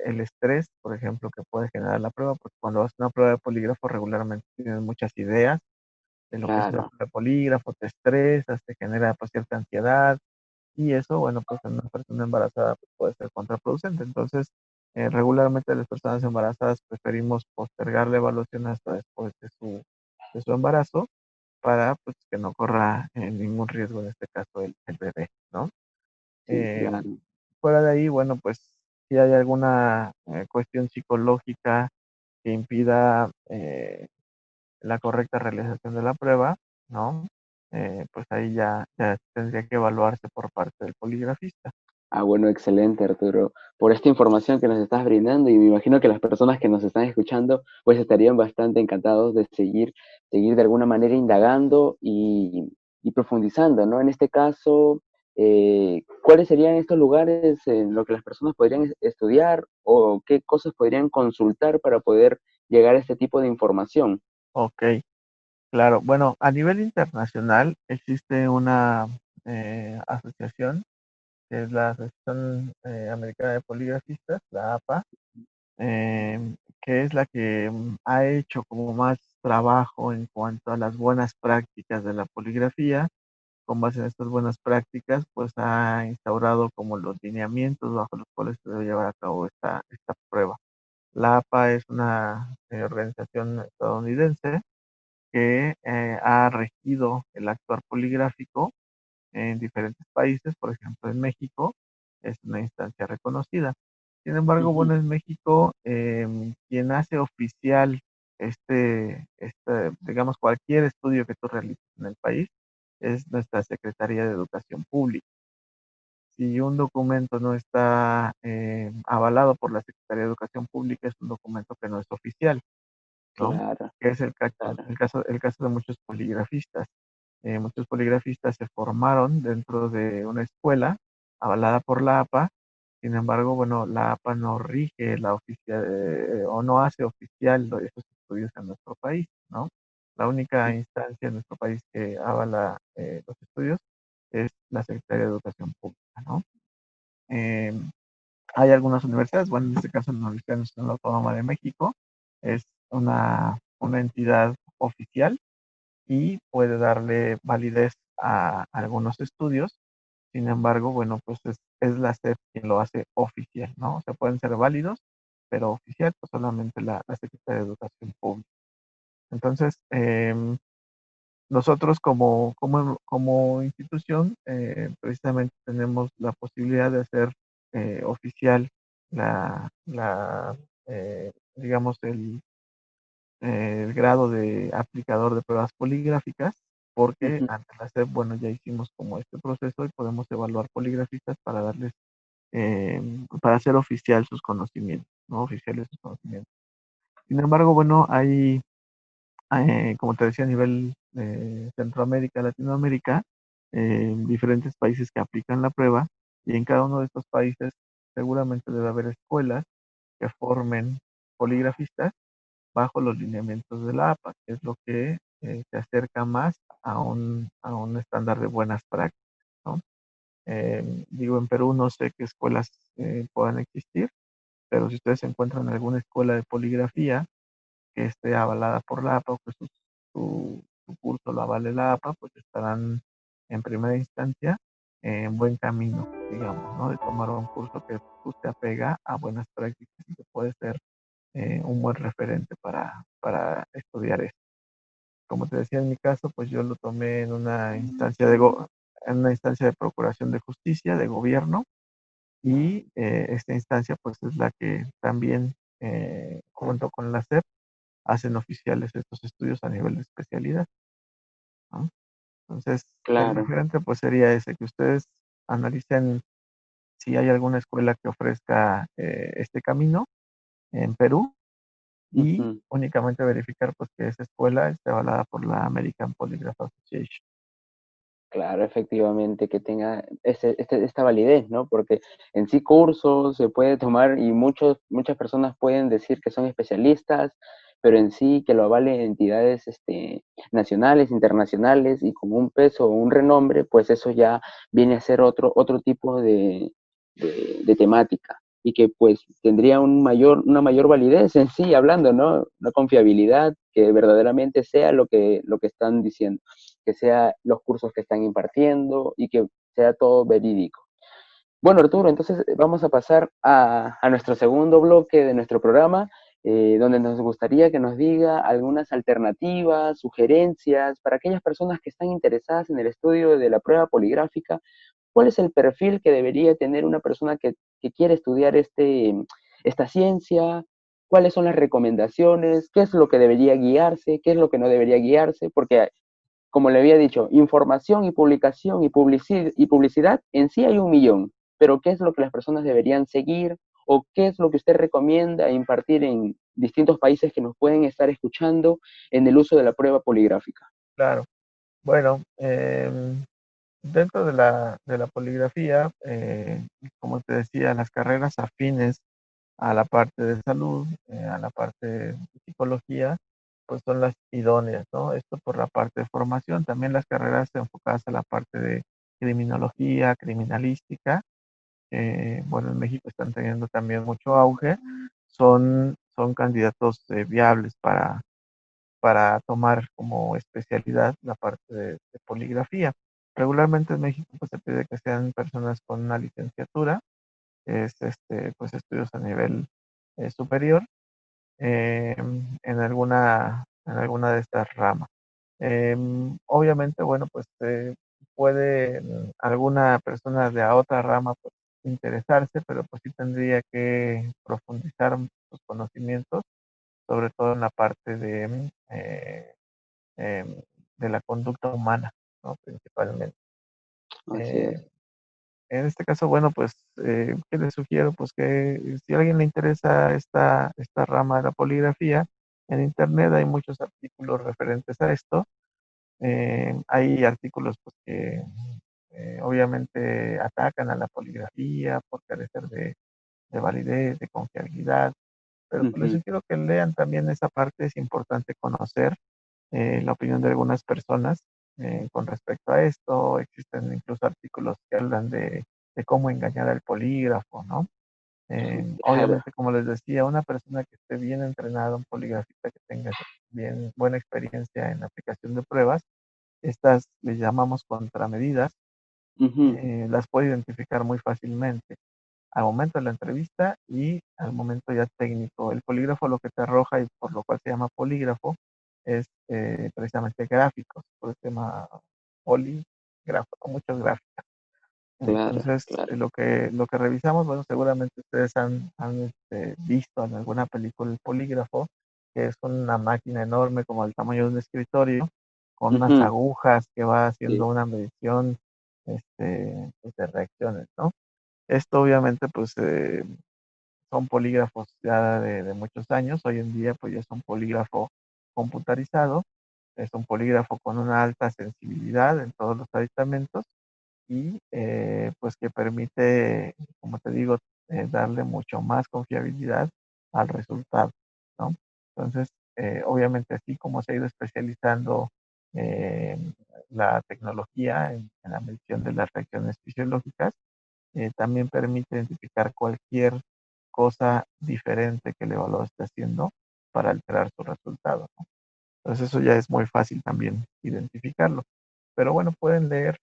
el estrés, por ejemplo, que puede generar la prueba, porque cuando haces una prueba de polígrafo regularmente tienes muchas ideas de lo que es una claro, prueba de polígrafo, te estresas, te genera pues cierta ansiedad y eso, bueno, pues en una persona embarazada pues, puede ser contraproducente. Entonces, regularmente las personas embarazadas preferimos postergar la evaluación hasta después de su embarazo para pues, que no corra ningún riesgo, en este caso el bebé, ¿no? sí, Eh, claro. Fuera de ahí, bueno, pues si hay alguna cuestión psicológica que impida la correcta realización de la prueba, ¿no? Pues ahí ya tendría que evaluarse por parte del poligrafista. Ah, bueno, excelente, Arturo, por esta información que nos estás brindando y me imagino que las personas que nos están escuchando pues estarían bastante encantados de seguir de alguna manera indagando y profundizando, ¿no? En este caso, ¿cuáles serían estos lugares en los que las personas podrían estudiar o qué cosas podrían consultar para poder llegar a este tipo de información? Ok, claro. Bueno, a nivel internacional existe una asociación, que es la Asociación Americana de Poligrafistas, la APA, que es la que ha hecho como más trabajo en cuanto a las buenas prácticas de la poligrafía. Con base en estas buenas prácticas, pues ha instaurado como los lineamientos bajo los cuales se debe llevar a cabo esta prueba. La APA es una organización estadounidense que ha regido el actuar poligráfico en diferentes países, por ejemplo en México, es una instancia reconocida. Sin embargo, Ujú, bueno, en México, quien hace oficial digamos, cualquier estudio que tú realices en el país, es nuestra Secretaría de Educación Pública. si un documento no está avalado por la Secretaría de Educación Pública, es un documento que no es oficial, ¿no? claro, Que es claro. el caso de muchos poligrafistas. Muchos poligrafistas se formaron dentro de una escuela avalada por la APA. Sin embargo, bueno, la APA no rige la oficial o no hace oficial esos estudios en nuestro país, ¿no? La única instancia en nuestro país que avala los estudios es la Secretaría de Educación Pública, ¿no? Eh, Hay algunas universidades, bueno, en este caso la Universidad Nacional Autónoma de México es una entidad oficial y puede darle validez a algunos estudios. Sin embargo, bueno, pues es la SEP quien lo hace oficial, ¿no? O sea, pueden ser válidos, pero oficial, pues solamente la Secretaría de Educación Pública. Entonces, nosotros como institución, precisamente tenemos la posibilidad de hacer oficial la digamos, el grado de aplicador de pruebas poligráficas, porque Ujú. ante la SEP, bueno, ya hicimos como este proceso y podemos evaluar poligrafistas para darles, para hacer oficial sus conocimientos, ¿no? Oficiales sus conocimientos. Sin embargo, bueno, hay, como te decía, a nivel Centroamérica, Latinoamérica, diferentes países que aplican la prueba y en cada uno de estos países seguramente debe haber escuelas que formen poligrafistas bajo los lineamientos de la APA, que es lo que se acerca más a un estándar de buenas prácticas, ¿no? Digo, en Perú no sé qué escuelas puedan existir, pero si ustedes encuentran alguna escuela de poligrafía que esté avalada por la APA o que su curso lo avale la APA, pues estarán en primera instancia en buen camino, digamos, ¿no? De tomar un curso que pues, se apega a buenas prácticas y que puede ser un buen referente para estudiar esto. Como te decía en mi caso, pues yo lo tomé en una instancia en una instancia de procuración de justicia, de gobierno, y esta instancia pues es la que también, junto con la SEP, hacen oficiales estos estudios a nivel de especialidad, ¿no? Entonces, el Claro. referente pues sería ese, que ustedes analicen si hay alguna escuela que ofrezca este camino en Perú y Ujú. únicamente verificar pues que esa escuela esté avalada por la American Polygraph Association. Claro, efectivamente, que tenga esta validez, ¿no? Porque en sí cursos se puede tomar y muchas personas pueden decir que son especialistas, pero en sí que lo avalen entidades nacionales, internacionales y con un peso o un renombre, pues eso ya viene a ser otro tipo de temática y que pues tendría una mayor validez en sí, hablando, ¿no? Una confiabilidad que verdaderamente sea lo que están diciendo, que sea los cursos que están impartiendo y que sea todo verídico. Bueno, Arturo, entonces vamos a pasar a nuestro segundo bloque de nuestro programa, donde nos gustaría que nos diga algunas alternativas, sugerencias para aquellas personas que están interesadas en el estudio de la prueba poligráfica. ¿Cuál es el perfil que debería tener una persona que quiere estudiar esta ciencia? ¿Cuáles son las recomendaciones? ¿Qué es lo que debería guiarse? ¿Qué es lo que no debería guiarse? Porque como le había dicho, información y publicación y publicidad en sí hay un millón, pero ¿qué es lo que las personas deberían seguir o qué es lo que usted recomienda impartir en distintos países que nos pueden estar escuchando en el uso de la prueba poligráfica? Claro, bueno, dentro de la poligrafía, como te decía, las carreras afines a la parte de salud, a la parte de psicología, pues son las idóneas, ¿no? Esto por la parte de formación, también las carreras enfocadas a la parte de criminología, criminalística, bueno, en México están teniendo también mucho auge, son candidatos viables para tomar como especialidad la parte de poligrafía. Regularmente en México pues, se pide que sean personas con una licenciatura, es pues estudios a nivel superior en alguna de estas ramas. Obviamente, bueno, pues puede alguna persona de a otra rama pues, interesarse, pero pues sí tendría que profundizar sus conocimientos, sobre todo en la parte em, de la conducta humana, ¿no? Principalmente. Así Eh, es. en este caso, bueno, pues, ¿qué les sugiero? Pues que si a alguien le interesa esta rama de la poligrafía, en internet hay muchos artículos referentes a esto. Hay artículos pues, que obviamente atacan a la poligrafía por carecer de validez, de confiabilidad, pero pues les Ujú, sugiero que lean también esa parte, es importante conocer la opinión de algunas personas con respecto a esto. Existen incluso artículos que hablan de cómo engañar al polígrafo, ¿no? claro. Obviamente, como les decía, una persona que esté bien entrenada, un poligrafista que tenga bien buena experiencia en la aplicación de pruebas, estas les llamamos contramedidas, Ujú, las puede identificar muy fácilmente al momento de la entrevista y al momento ya técnico. El polígrafo lo que te arroja y por lo cual se llama polígrafo es precisamente gráficos, por el tema polígrafo, con muchos gráficos. claro, Entonces, claro. lo que revisamos, bueno, seguramente ustedes han visto en alguna película el polígrafo, que es una máquina enorme como el tamaño de un escritorio, con unas Ujú, agujas que va haciendo sí. una medición pues, de reacciones, ¿no? Esto obviamente pues son polígrafos ya de muchos años. Hoy en día pues ya es un polígrafo computarizado, es un polígrafo con una alta sensibilidad en todos los aditamentos y pues que permite, como te digo, darle mucho más confiabilidad al resultado, ¿no? Entonces, obviamente así como se ha ido especializando eh, la tecnología en la medición de las reacciones fisiológicas, también permite identificar cualquier cosa diferente que el evaluador esté haciendo para alterar su resultado, ¿no? Entonces eso ya es muy fácil también identificarlo. Pero bueno, pueden leer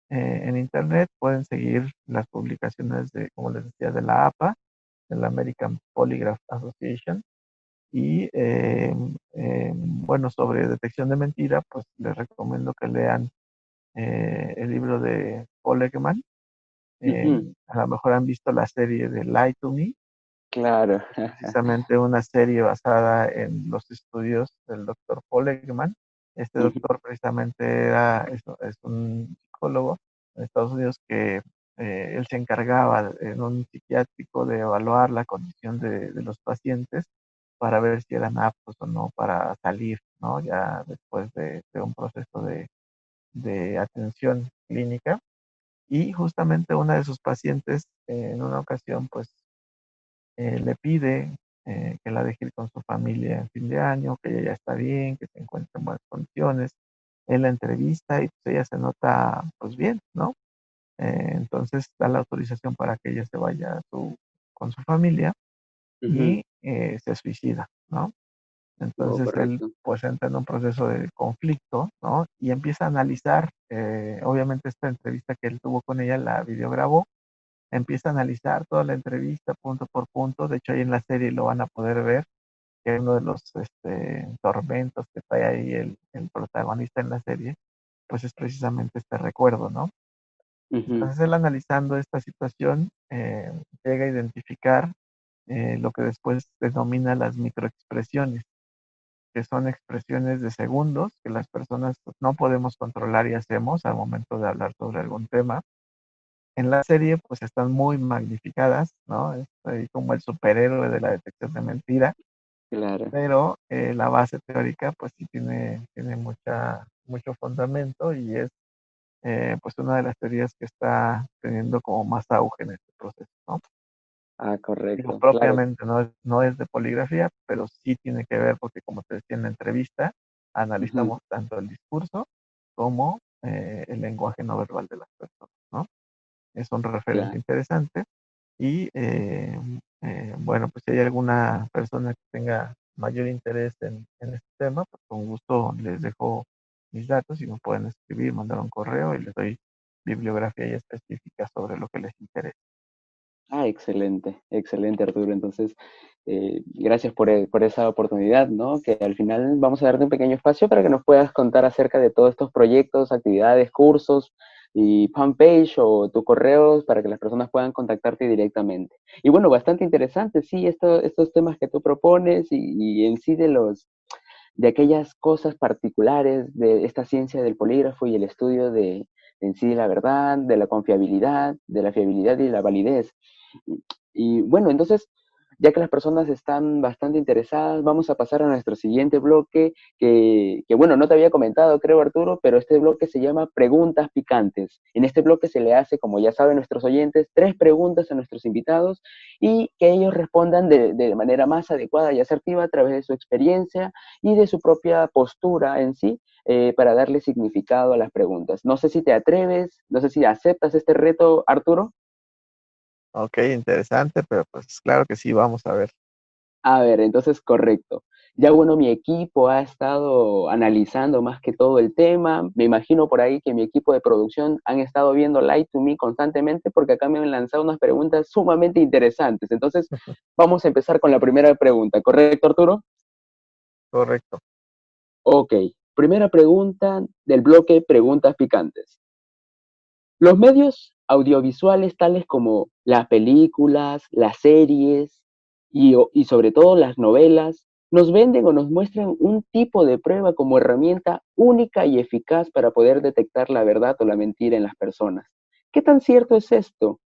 en internet, pueden seguir las publicaciones de, como les decía, de la APA, de la American Polygraph Association. Y bueno, sobre detección de mentira, pues les recomiendo que lean el libro de Paul Ekman. Ujú, A lo mejor han visto la serie de Lie to Me, claro. es precisamente una serie basada en los estudios del doctor Paul Ekman. Este Ujú, doctor precisamente es un psicólogo en Estados Unidos que él se encargaba en un psiquiátrico de evaluar la condición de los pacientes para ver si eran aptos o no para salir, ¿no? Ya después de un proceso de atención clínica. Y justamente una de sus pacientes en una ocasión pues le pide que la deje ir con su familia en fin de año, que ella ya está bien, que se encuentra en buenas condiciones. En la entrevista y pues ella se nota pues bien, ¿no? Entonces da la autorización para que ella se vaya con su familia ujú. y se suicida, ¿no? Oh, Entonces él correcto. pues entra en un proceso de conflicto, ¿no? Y empieza a analizar, obviamente esta entrevista que él tuvo con ella la videograbó, empieza a analizar toda la entrevista punto por punto. De hecho, ahí en la serie lo van a poder ver, que uno de los tormentos que trae ahí el protagonista en la serie, pues es precisamente este recuerdo, ¿no? Ujú, Entonces él analizando esta situación llega a identificar lo que después denomina las microexpresiones, que son expresiones de segundos que las personas pues, no podemos controlar y hacemos al momento de hablar sobre algún tema. En la serie, pues están muy magnificadas, ¿no? Es ahí como el superhéroe de la detección de mentira, claro. pero la base teórica, pues sí tiene mucho fundamento y es pues una de las teorías que está teniendo como más auge en este proceso, ¿no? Ah, Digo, correcto. Claro. propiamente no es de poligrafía, pero sí tiene que ver porque como te decía en la entrevista, Ujú, analizamos tanto el discurso como el lenguaje no verbal de las personas, ¿no? Es un referente claro. interesante. Y bueno, pues si hay alguna persona que tenga mayor interés en este tema, pues con gusto les dejo mis datos y me pueden escribir, mandar un correo y les doy bibliografía ya específica sobre lo que les interese. Ah, excelente, excelente, Arturo. Entonces, gracias por esa oportunidad, ¿no? Que al final vamos a darte un pequeño espacio para que nos puedas contar acerca de todos estos proyectos, actividades, cursos y fanpage o tu correo para que las personas puedan contactarte directamente. Y bueno, bastante interesante, sí, estos temas que tú propones y en sí de aquellas cosas particulares de esta ciencia del polígrafo y el estudio en sí de la verdad, de la confiabilidad, de la fiabilidad y la validez. Y bueno, entonces, ya que las personas están bastante interesadas, vamos a pasar a nuestro siguiente bloque, bueno, no te había comentado, creo, Arturo, pero este bloque se llama Preguntas Picantes. En este bloque se le hace, como ya saben nuestros oyentes, 3 preguntas a nuestros invitados y que ellos respondan de manera más adecuada y asertiva a través de su experiencia y de su propia postura en sí, para darle significado a las preguntas. No sé si te atreves, no sé si aceptas este reto, Arturo. Ok, interesante, pero pues claro que sí, vamos a ver. A ver, entonces correcto. Ya bueno, mi equipo ha estado analizando más que todo el tema. Me imagino por ahí que mi equipo de producción han estado viendo Light to Me constantemente porque acá me han lanzado unas preguntas sumamente interesantes. Entonces, vamos a empezar con la primera pregunta, ¿correcto, Arturo? Correcto. Ok, primera pregunta del bloque Preguntas Picantes. Los medios audiovisuales tales como las películas, las series y sobre todo las novelas nos venden o nos muestran un tipo de prueba como herramienta única y eficaz para poder detectar la verdad o la mentira en las personas. ¿Qué tan cierto es esto?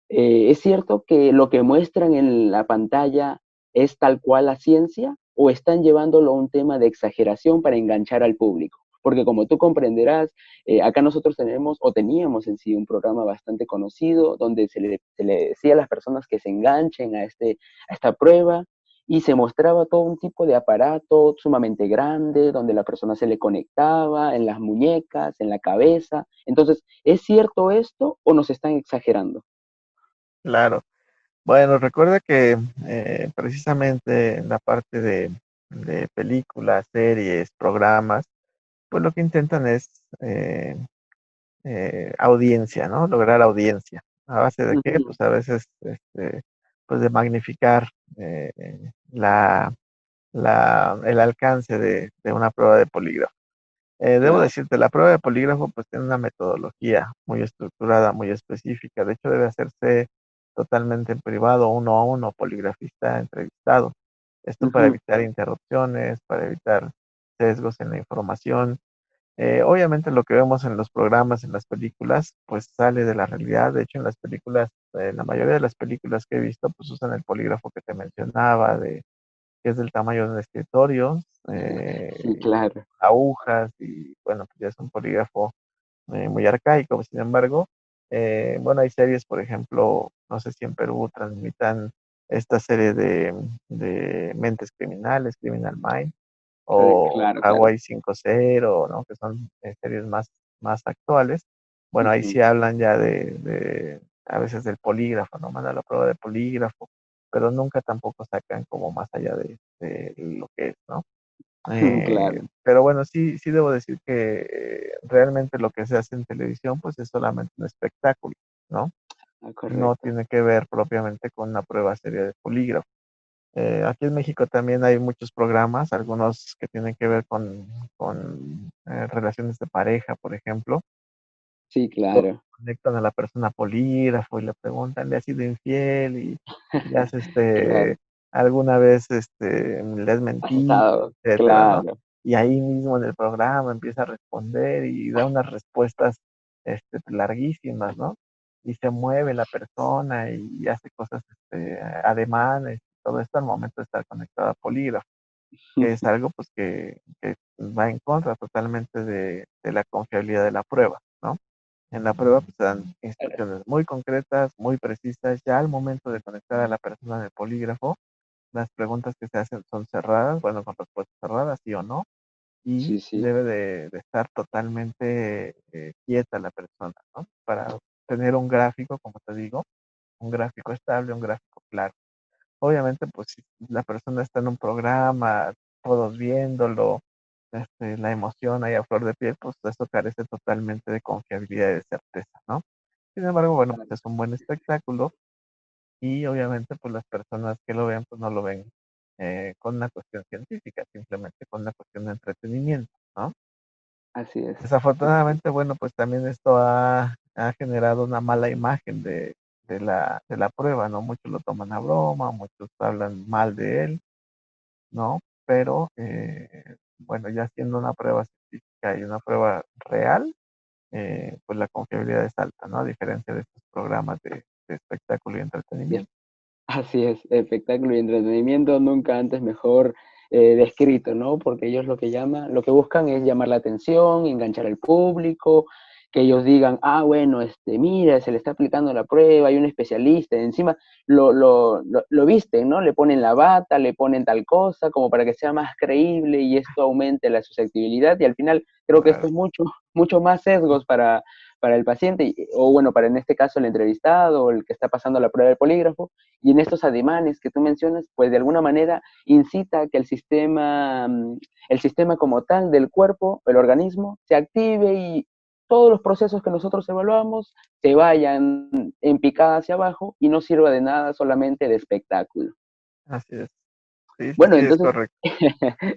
¿Es cierto que lo que muestran en la pantalla es tal cual la ciencia o están llevándolo a un tema de exageración para enganchar al público? Porque como tú comprenderás, acá nosotros tenemos o teníamos en sí un programa bastante conocido donde se le decía a las personas que se enganchen a esta prueba y se mostraba todo un tipo de aparato sumamente grande donde la persona se le conectaba en las muñecas, en la cabeza. Entonces, ¿es cierto esto o nos están exagerando? Claro. Bueno, recuerda que precisamente en la parte de películas, series, programas, pues lo que intentan es audiencia, ¿no? Lograr audiencia. ¿A base de qué? Ujú. Pues a veces, pues de magnificar eh, la, el alcance de una prueba de polígrafo. Debo Claro. decirte, la prueba de polígrafo pues tiene una metodología muy estructurada, muy específica. De hecho, debe hacerse totalmente en privado, uno a uno, poligrafista entrevistado. Esto para Ujú. evitar interrupciones, para evitar sesgos en la información. Obviamente lo que vemos en los programas, en las películas, pues sale de la realidad. De hecho, en las películas, la mayoría de las películas que he visto, pues usan el polígrafo que te mencionaba, que es del tamaño de un escritorio, Sí, claro. agujas y bueno, pues ya es un polígrafo muy arcaico. Sin embargo, bueno, hay series, por ejemplo, no sé si en Perú transmitan esta serie de Mentes Criminales, Criminal Minds, o Claro, claro. Hawaii 5.0, ¿no? Que son series más actuales. Bueno, ahí Ujú. sí hablan ya a veces del polígrafo, ¿no? Manda la prueba de polígrafo, pero nunca tampoco sacan como más allá de lo que es, ¿no? Claro. Pero bueno, sí debo decir que realmente lo que se hace en televisión, pues es solamente un espectáculo, ¿no? Ah, No correcto. tiene que ver propiamente con una prueba seria de polígrafo. Aquí en México también hay muchos programas, algunos que tienen que ver con relaciones de pareja, por ejemplo. Sí, claro. Conectan a la persona polígrafo y le preguntan, ¿le has sido infiel? Y has, Claro. alguna vez, le has Has mentido, estado, etcétera, ¿no? claro. Y ahí mismo en el programa empieza a responder y da unas respuestas, larguísimas, ¿no? Y se mueve la persona y hace cosas, ademanes, todo esto al momento de estar conectada a polígrafo, que es algo, pues, que va en contra totalmente de la confiabilidad de la prueba, ¿no? En la prueba pues, se dan Claro. instrucciones muy concretas, muy precisas. Ya al momento de conectar a la persona en el polígrafo, las preguntas que se hacen son cerradas, bueno, con respuestas cerradas, sí o no, y Sí, sí. debe de estar totalmente quieta la persona, ¿no? Para tener un gráfico, como te digo, un gráfico estable, un gráfico claro. Obviamente, pues si la persona está en un programa, todos viéndolo, la emoción ahí a flor de piel, pues eso carece totalmente de confiabilidad y de certeza, ¿no? Sin embargo, bueno, pues es un buen espectáculo y obviamente pues las personas que lo ven, pues no lo ven con una cuestión científica, simplemente con una cuestión de entretenimiento, ¿no? Así es. Desafortunadamente, bueno, pues también esto ha generado una mala imagen de la prueba, ¿no? Muchos lo toman a broma, muchos hablan mal de él, ¿no? Pero, bueno, ya siendo una prueba científica y una prueba real, pues la confiabilidad es alta, ¿no? A diferencia de estos programas de espectáculo y Es- entretenimiento. Así es, espectáculo y entretenimiento nunca antes mejor descrito, ¿no? Porque ellos lo que buscan es llamar la atención, enganchar al público, que ellos digan, ah, bueno, mira, se le está aplicando la prueba, hay un especialista, y encima lo visten, ¿no? Le ponen la bata, le ponen tal cosa, como para que sea más creíble y esto aumente la susceptibilidad y al final creo que esto Claro, es mucho más sesgos para el paciente, o bueno, para en este caso el entrevistado o el que está pasando la prueba del polígrafo, y en estos ademanes que tú mencionas, pues de alguna manera incita a que el sistema como tal del cuerpo, el organismo, se active y todos los procesos que nosotros evaluamos se vayan en picada hacia abajo y no sirva de nada, solamente de espectáculo. así es. Sí, sí, Bueno, sí, es entonces, correcto.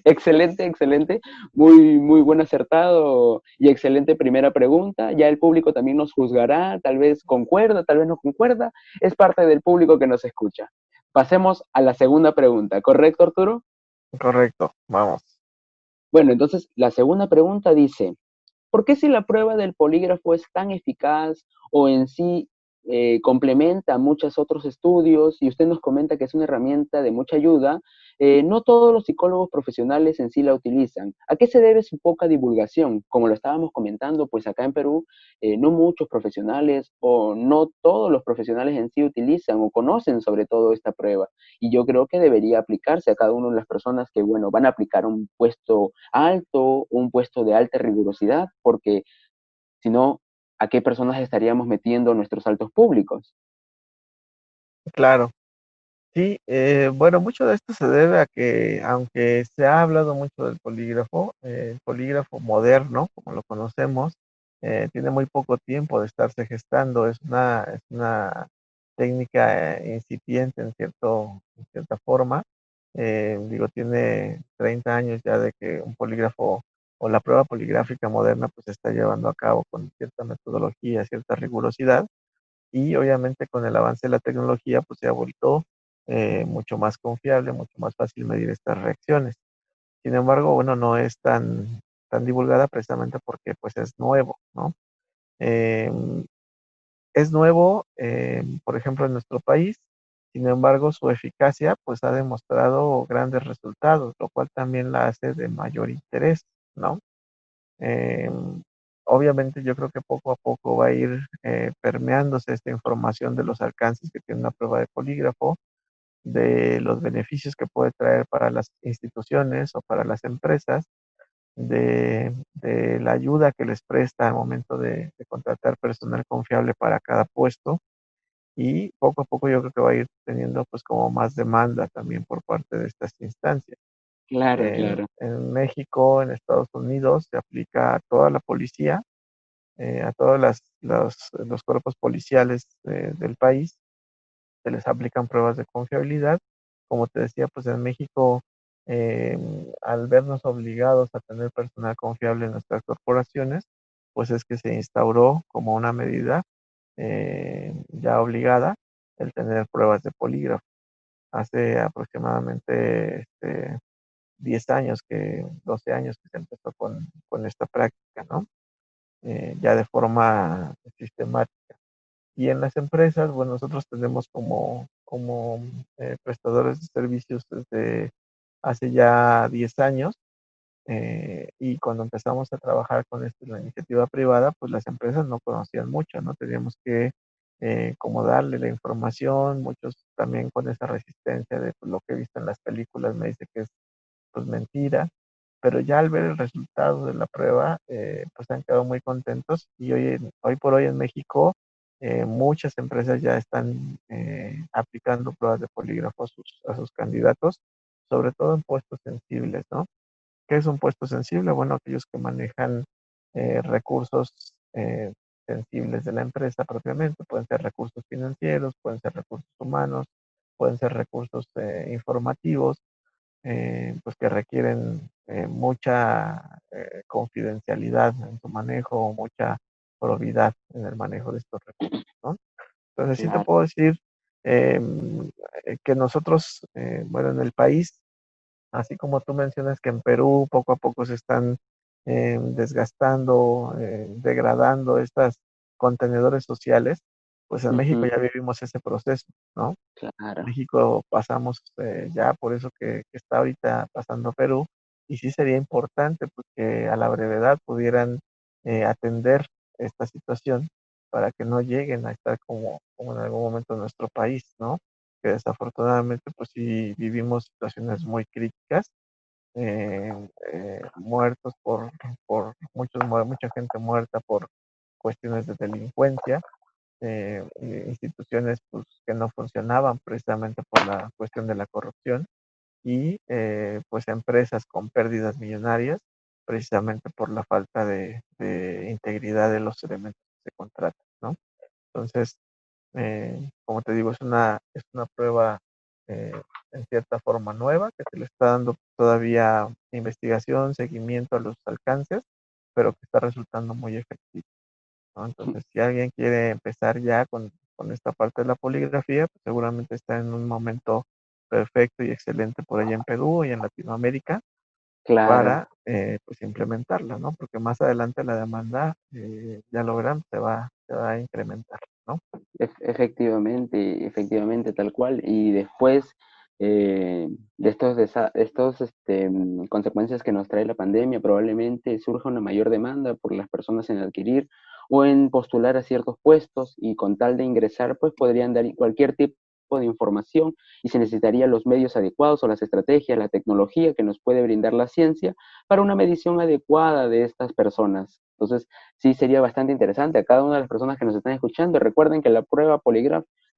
excelente, excelente, muy buen acertado y excelente primera pregunta. Ya el público también nos juzgará, tal vez concuerda, tal vez no concuerda, es parte del público que nos escucha. Pasemos a la segunda pregunta, ¿correcto, Arturo? Correcto, vamos. Bueno, entonces la segunda pregunta dice, ¿por qué si la prueba del polígrafo es tan eficaz o en sí complementa muchos otros estudios y usted nos comenta que es una herramienta de mucha ayuda, no todos los psicólogos profesionales en sí la utilizan? ¿A qué se debe su poca divulgación? Como lo estábamos comentando, pues acá en Perú no muchos profesionales o no todos los profesionales en sí utilizan o conocen sobre todo esta prueba. Y yo creo que debería aplicarse a cada una de las personas que, bueno, van a aplicar un puesto alto, un puesto de alta rigurosidad, porque si no, ¿a qué personas estaríamos metiendo nuestros altos públicos? Claro. Sí, bueno, mucho de esto se debe a que, aunque se ha hablado mucho del polígrafo, el polígrafo moderno, como lo conocemos, tiene muy poco tiempo de estarse gestando. Es una técnica incipiente en cierta forma. Digo, tiene 30 años ya de que un polígrafo o la prueba poligráfica moderna pues se está llevando a cabo con cierta metodología, cierta rigurosidad y obviamente con el avance de la tecnología pues se ha vuelto mucho más confiable, mucho más fácil medir estas reacciones. Sin embargo, bueno, no es tan divulgada precisamente porque pues es nuevo, ¿no? Em, es nuevo, por ejemplo, en nuestro país, sin embargo, su eficacia pues ha demostrado grandes resultados, lo cual también la hace de mayor interés, ¿no? Em, obviamente yo creo que poco a poco va a ir permeándose esta información de los alcances que tiene una prueba de polígrafo, de los beneficios que puede traer para las instituciones o para las empresas, de la ayuda que les presta al momento de contratar personal confiable para cada puesto y poco a poco yo creo que va a ir teniendo pues como más demanda también por parte de estas instancias. Claro, claro, En México, en Estados Unidos, se aplica a toda la policía, a todos los cuerpos policiales del país, se les aplican pruebas de confiabilidad. Como te decía, pues en México, al vernos obligados a tener personal confiable en nuestras corporaciones, pues es que se instauró como una medida ya obligada el tener pruebas de polígrafo. Hace aproximadamente 10 años, 12 años que se empezó con esta práctica, ¿no? Ya de forma sistemática. Y en las empresas, bueno, nosotros tenemos como prestadores de servicios desde hace ya 10 años, y cuando empezamos a trabajar con esto en la iniciativa privada, pues las empresas no conocían mucho, ¿no? Teníamos que como darle la información, muchos también con esa resistencia de pues, lo que he visto en las películas me dice que es pues mentira, pero ya al ver el resultado de la prueba, pues han quedado muy contentos y hoy por hoy en México muchas empresas ya están aplicando pruebas de polígrafo a sus candidatos, sobre todo en puestos sensibles, ¿no? ¿Qué es un puesto sensible? Bueno, aquellos que manejan recursos sensibles de la empresa propiamente, pueden ser recursos financieros, pueden ser recursos humanos, pueden ser recursos informativos, pues que requieren mucha confidencialidad en su manejo, mucha probidad en el manejo de estos recursos, ¿no? Entonces sí te claro. puedo decir que nosotros, bueno, en el país, así como tú mencionas que en Perú poco a poco se están desgastando, degradando estos contenedores sociales, pues en México Ujú, ya vivimos ese proceso, ¿no? claro. México pasamos ya por eso que está ahorita pasando Perú, y sí sería importante porque a la brevedad pudieran atender esta situación para que no lleguen a estar como en algún momento en nuestro país, ¿no? Que desafortunadamente pues sí vivimos situaciones muy críticas, muertos mucha gente muerta por cuestiones de delincuencia, instituciones pues, que no funcionaban precisamente por la cuestión de la corrupción y pues empresas con pérdidas millonarias precisamente por la falta de integridad de los elementos que se contratan, ¿no? Entonces, como te digo, es una prueba eh, en cierta forma nueva que se le está dando todavía investigación, seguimiento a los alcances, pero que está resultando muy efectivo, ¿no? Entonces, si alguien quiere empezar ya con esta parte de la poligrafía, pues seguramente está en un momento perfecto y excelente por allá en Perú y en Latinoamérica Claro. para pues implementarla, ¿no? Porque más adelante la demanda, ya lo verán, se va a incrementar, ¿no? Efectivamente, efectivamente, tal cual. Y después de consecuencias que nos trae la pandemia, probablemente surja una mayor demanda por las personas en adquirir o en postular a ciertos puestos y con tal de ingresar, pues podrían dar cualquier tipo de información y se necesitarían los medios adecuados o las estrategias, la tecnología que nos puede brindar la ciencia para una medición adecuada de estas personas. Entonces, sí sería bastante interesante a cada una de las personas que nos están escuchando. Recuerden que la prueba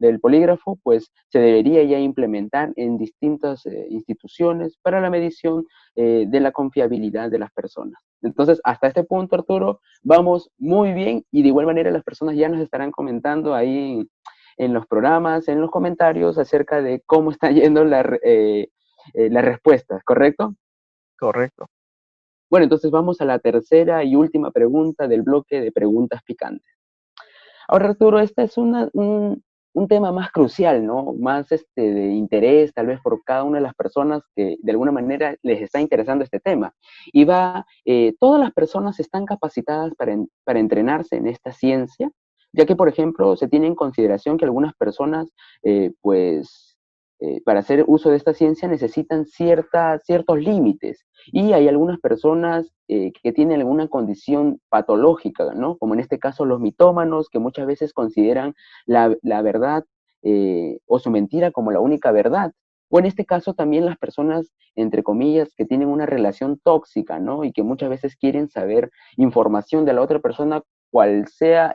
del polígrafo pues se debería ya implementar en distintas instituciones para la medición de la confiabilidad de las personas. Entonces, hasta este punto, Arturo, vamos muy bien y de igual manera las personas ya nos estarán comentando ahí en los programas, en los comentarios acerca de cómo están yendo las respuestas, ¿correcto? Correcto. Bueno, entonces vamos a la tercera y última pregunta del bloque de preguntas picantes. Ahora, Arturo, este es un tema más crucial, ¿no? Más de interés, tal vez por cada una de las personas que de alguna manera les está interesando este tema. Y todas las personas están capacitadas para entrenarse en esta ciencia, ya que, por ejemplo, se tiene en consideración que algunas personas, para hacer uso de esta ciencia necesitan ciertos límites. Y hay algunas personas que tienen alguna condición patológica, ¿no? Como en este caso los mitómanos, que muchas veces consideran la verdad o su mentira como la única verdad. O en este caso también las personas, entre comillas, que tienen una relación tóxica, ¿no? Y que muchas veces quieren saber información de la otra persona, cualquiera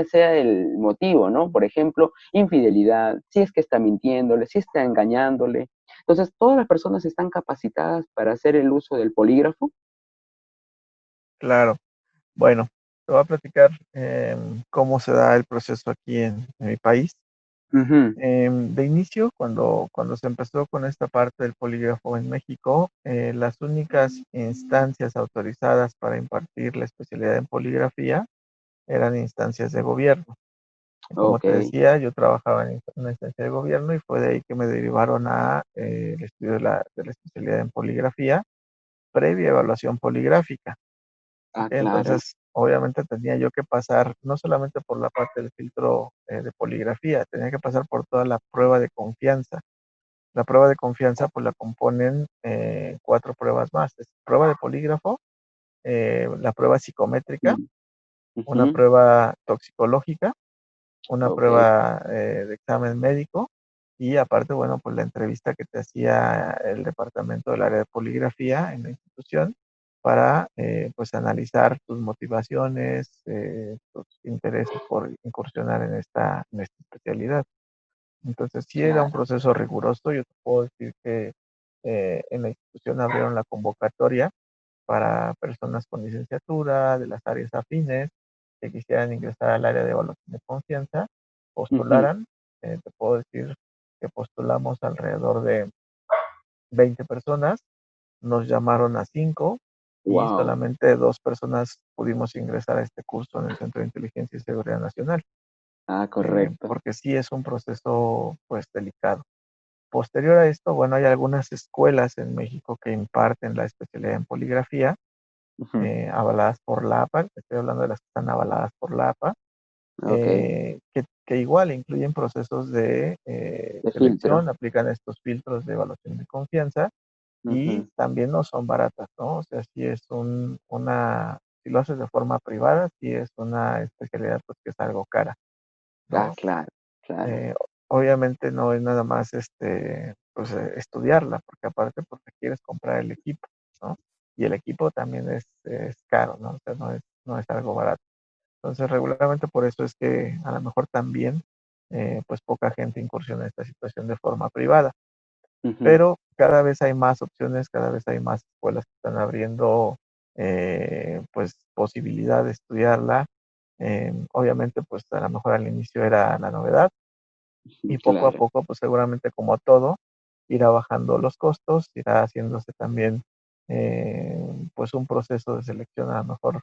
sea el motivo, ¿no? Por ejemplo, infidelidad, si es que está mintiéndole, si está engañándole. Entonces, todas las personas están capacitadas para hacer el uso del polígrafo. Claro. Bueno, te voy a platicar cómo se da el proceso aquí en mi país. Ujú. De inicio, cuando se empezó con esta parte del polígrafo en México, las únicas instancias autorizadas para impartir la especialidad en poligrafía eran instancias de gobierno. Y como Ok. te decía, yo trabajaba en una instancia de gobierno y fue de ahí que me derivaron a el estudio de la especialidad en poligrafía, previa evaluación poligráfica. Ah, ¿Ok? claro. Entonces, obviamente tenía yo que pasar no solamente por la parte del filtro de poligrafía, tenía que pasar por toda la prueba de confianza. La prueba de confianza pues la componen 4 pruebas más. Es prueba de polígrafo, la prueba psicométrica, Mm, una ujú. prueba toxicológica, una Ok. prueba de examen médico y aparte, bueno, pues la entrevista que te hacía el departamento del área de poligrafía en la institución para pues analizar tus motivaciones, tus intereses por incursionar en esta especialidad. Entonces sí era un Claro. proceso riguroso. Yo te puedo decir que en la institución abrieron la convocatoria para personas con licenciatura de las áreas afines que quisieran ingresar al área de evaluación de confianza, Ujú. postularan. Te puedo decir que postulamos alrededor de 20 personas, nos llamaron a 5 y Wow. solamente 2 personas pudimos ingresar a este curso en el Centro de Inteligencia y Seguridad Nacional, Ah, correcto. porque sí es un proceso pues delicado. Posterior a esto, bueno, hay algunas escuelas en México que imparten la especialidad en poligrafía, Ujú. avaladas por la APA, estoy hablando de las que están avaladas por la APA, Ok, que igual incluyen procesos de de filtro. selección, aplican estos filtros de evaluación de confianza y Ujú. también no son baratas, ¿no? O sea, si es si lo haces de forma privada, si es una especialidad pues que es algo cara, Ah, ¿no? claro, claro, Obviamente no es nada más pues, estudiarla, porque aparte pues quieres comprar el equipo, ¿no? Y el equipo también es caro, ¿no? O sea, no es algo barato. Entonces, regularmente por eso es que a lo mejor también, pues poca gente incursiona en esta situación de forma privada. Ujú. Pero cada vez hay más opciones, cada vez hay más escuelas que están abriendo, pues, posibilidad de estudiarla. Obviamente, pues a lo mejor al inicio era la novedad y poco a Claro, poco, pues seguramente como todo, irá bajando los costos, irá haciéndose también, pues un proceso de selección a lo mejor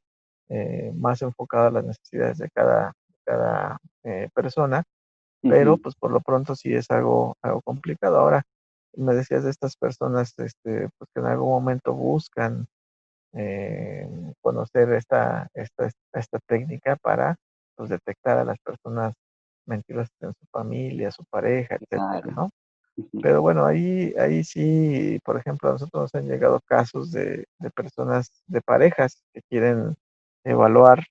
más enfocado a las necesidades de cada persona, pero ujú. pues por lo pronto sí es algo complicado. Ahora, me decías de estas personas, pues que en algún momento buscan conocer esta técnica para pues, detectar a las personas mentirosas en su familia, su pareja, etcétera, Claro, ¿no? ujú. Pero bueno, ahí sí, por ejemplo, a nosotros nos han llegado casos de personas, de parejas que quieren evaluar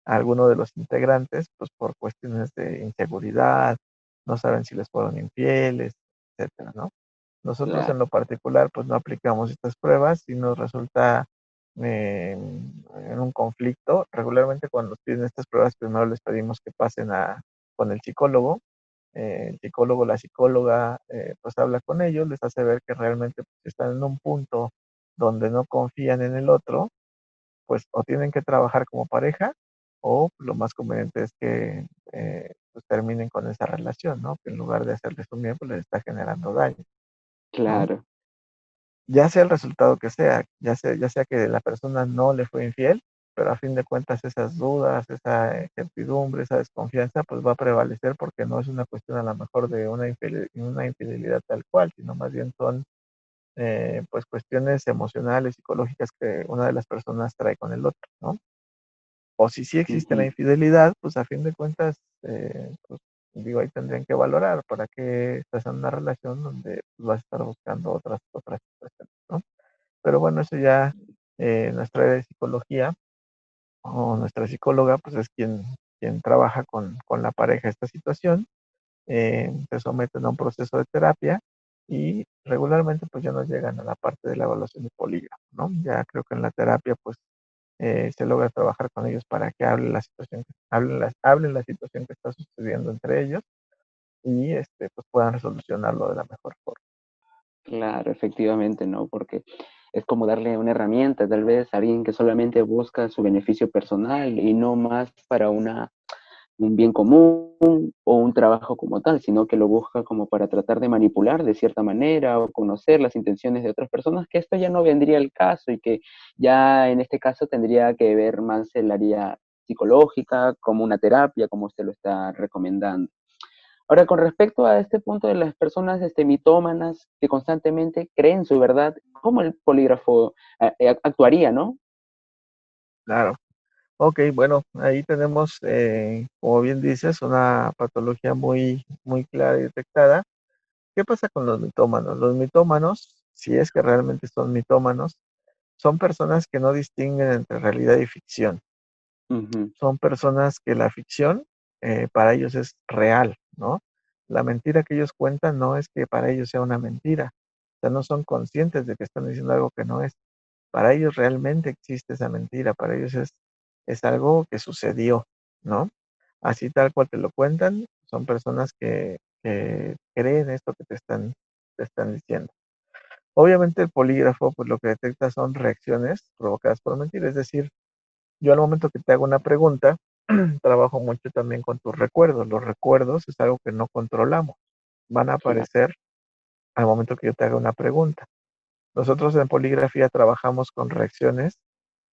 a alguno de los integrantes, pues por cuestiones de inseguridad, no saben si les fueron infieles, etcétera, ¿no? Nosotros Claro, en lo particular, pues no aplicamos estas pruebas y nos resulta en un conflicto. Regularmente cuando nos piden estas pruebas, primero les pedimos que pasen con el psicólogo. El psicólogo, la psicóloga, pues habla con ellos, les hace ver que realmente pues, están en un punto donde no confían en el otro, pues o tienen que trabajar como pareja o lo más conveniente es que pues terminen con esa relación, ¿no? Que en lugar de hacerles un bien, pues les está generando daño, ¿no? claro, Ya sea el resultado que sea, ya sea que la persona no le fue infiel, pero a fin de cuentas esas dudas, esa incertidumbre, esa desconfianza, pues va a prevalecer porque no es una cuestión a lo mejor de una infidelidad tal cual, sino más bien son pues cuestiones emocionales, psicológicas que una de las personas trae con el otro, ¿no? O si sí existe la ujú. infidelidad, pues a fin de cuentas, pues digo, ahí tendrían que valorar para qué estás en una relación donde pues, vas a estar buscando otras situaciones, ¿no? Pero bueno, eso ya nuestra área de psicología o nuestra psicóloga, pues es quien trabaja con la pareja esta situación, se someten a un proceso de terapia y regularmente pues ya nos llegan a la parte de la evaluación de polígrafo, ¿no? Ya creo que en la terapia pues se logra trabajar con ellos para que hablen la situación que está sucediendo entre ellos y pues puedan resolucionarlo de la mejor forma. Claro, efectivamente, ¿no? Porque es como darle una herramienta, tal vez, a alguien que solamente busca su beneficio personal y no más para un bien común o un trabajo como tal, sino que lo busca como para tratar de manipular de cierta manera o conocer las intenciones de otras personas, que esto ya no vendría al caso y que ya en este caso tendría que ver más el área psicológica, como una terapia, como usted lo está recomendando. Ahora, con respecto a este punto de las personas mitómanas que constantemente creen su verdad, ¿cómo el polígrafo actuaría, no? Claro. Ok, bueno, ahí tenemos, como bien dices, una patología muy, muy clara y detectada. ¿Qué pasa con los mitómanos? Los mitómanos, si es que realmente son mitómanos, son personas que no distinguen entre realidad y ficción. Ujú. Son personas que la ficción para ellos es real, ¿no? La mentira que ellos cuentan no es que para ellos sea una mentira, o sea, no son conscientes de que están diciendo algo que no es. Para ellos realmente existe esa mentira, para ellos es algo que sucedió, ¿no? Así tal cual te lo cuentan, son personas que creen esto que te están diciendo. Obviamente el polígrafo, pues lo que detecta son reacciones provocadas por mentir, es decir, yo al momento que te hago una pregunta, trabajo mucho también con tus recuerdos. Los recuerdos es algo que no controlamos. Van a Claro, aparecer al momento que yo te haga una pregunta. Nosotros en poligrafía trabajamos con reacciones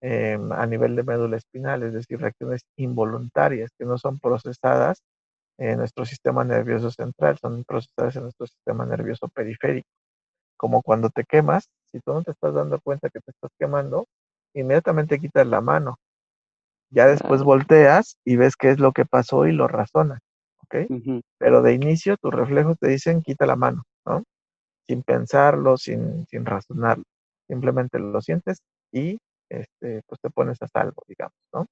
a nivel de médula espinal, es decir, reacciones involuntarias que no son procesadas en nuestro sistema nervioso central, son procesadas en nuestro sistema nervioso periférico. Como cuando te quemas, si tú no te estás dando cuenta que te estás quemando, inmediatamente quitas la mano. Ya después Claro. volteas y ves qué es lo que pasó y lo razonas, ¿ok? Ujú, Pero de inicio tus reflejos te dicen quita la mano, ¿no? Sin pensarlo, sin razonarlo. Simplemente lo sientes y pues te pones a salvo, digamos, ¿no?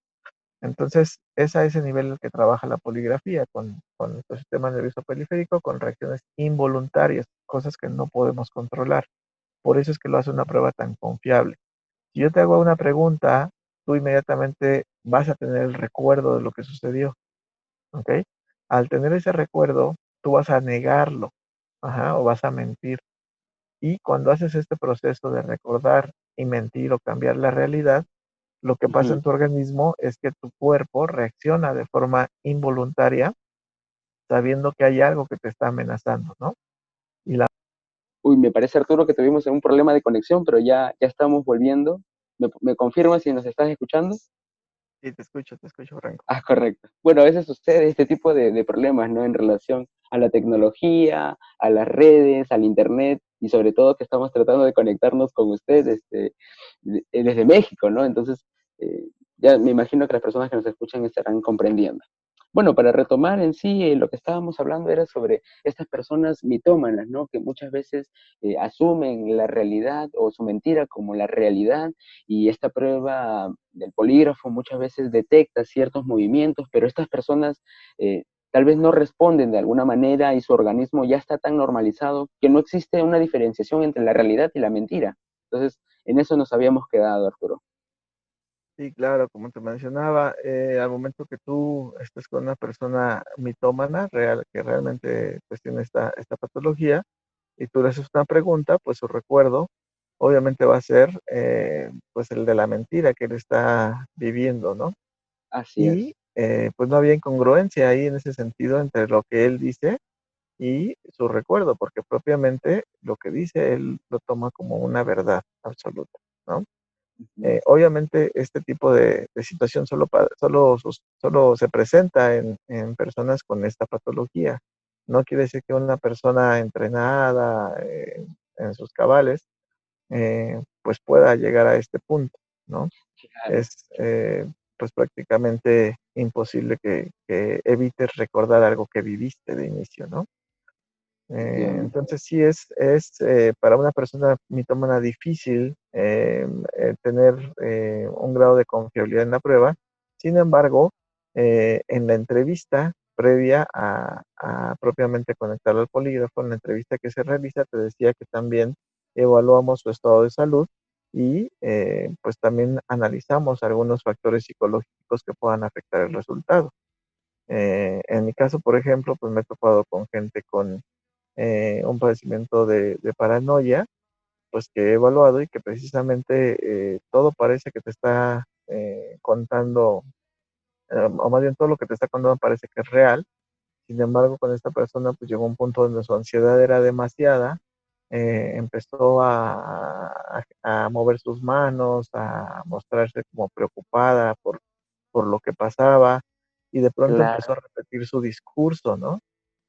Entonces, es a ese nivel el que trabaja la poligrafía, con nuestro sistema nervioso periférico, con reacciones involuntarias, cosas que no podemos controlar. Por eso es que lo hace una prueba tan confiable. Si yo te hago una pregunta, tú inmediatamente vas a tener el recuerdo de lo que sucedió, ¿ok? Al tener ese recuerdo, tú vas a negarlo, ajá, o vas a mentir. Y cuando haces este proceso de recordar y mentir o cambiar la realidad, lo que pasa ujú. en tu organismo es que tu cuerpo reacciona de forma involuntaria sabiendo que hay algo que te está amenazando, ¿no? Y la... Uy, me parece, Arturo, que tuvimos un problema de conexión, pero ya estamos volviendo. ¿Me confirmas si nos estás escuchando? Sí, te escucho, Franco. Ah, correcto. Bueno, a veces sucede este tipo de problemas, ¿no? En relación a la tecnología, a las redes, al internet y sobre todo que estamos tratando de conectarnos con usted desde México, ¿no? Entonces, eh, ya me imagino que las personas que nos escuchan estarán comprendiendo. Bueno, para retomar en sí, lo que estábamos hablando era sobre estas personas mitómanas, ¿no? Que muchas veces asumen la realidad o su mentira como la realidad y esta prueba del polígrafo muchas veces detecta ciertos movimientos, pero estas personas tal vez no responden de alguna manera y su organismo ya está tan normalizado que no existe una diferenciación entre la realidad y la mentira. Entonces, en eso nos habíamos quedado, Arturo. Sí, claro, como te mencionaba, al momento que tú estés con una persona mitómana real, que realmente pues, tiene esta patología, y tú le haces una pregunta, pues su recuerdo obviamente va a ser pues el de la mentira que él está viviendo, ¿no? Así Y es. pues no había incongruencia ahí en ese sentido entre lo que él dice y su recuerdo, porque propiamente lo que dice él lo toma como una verdad absoluta, ¿no? Ujú. Obviamente este tipo de situación solo se presenta en personas con esta patología. No quiere decir que una persona entrenada en sus cabales pues pueda llegar a este punto, ¿no? Claro, Es pues prácticamente imposible que evites recordar algo que viviste de inicio, ¿no? efectivamente. Entonces sí es para una persona mitómana difícil tener un grado de confiabilidad en la prueba. Sin embargo, en la entrevista previa a propiamente conectarlo al polígrafo, en la entrevista que se realiza, te decía que también evaluamos su estado de salud y pues también analizamos algunos factores psicológicos que puedan afectar el resultado. En mi caso, por ejemplo, pues me he topado con gente con un padecimiento de paranoia, pues que he evaluado y que precisamente todo parece que te está contando, o más bien todo lo que te está contando parece que es real. Sin embargo, con esta persona pues llegó un punto donde su ansiedad era demasiada, empezó a mover sus manos, a mostrarse como preocupada por lo que pasaba y de pronto empezó Claro. a repetir su discurso, ¿no?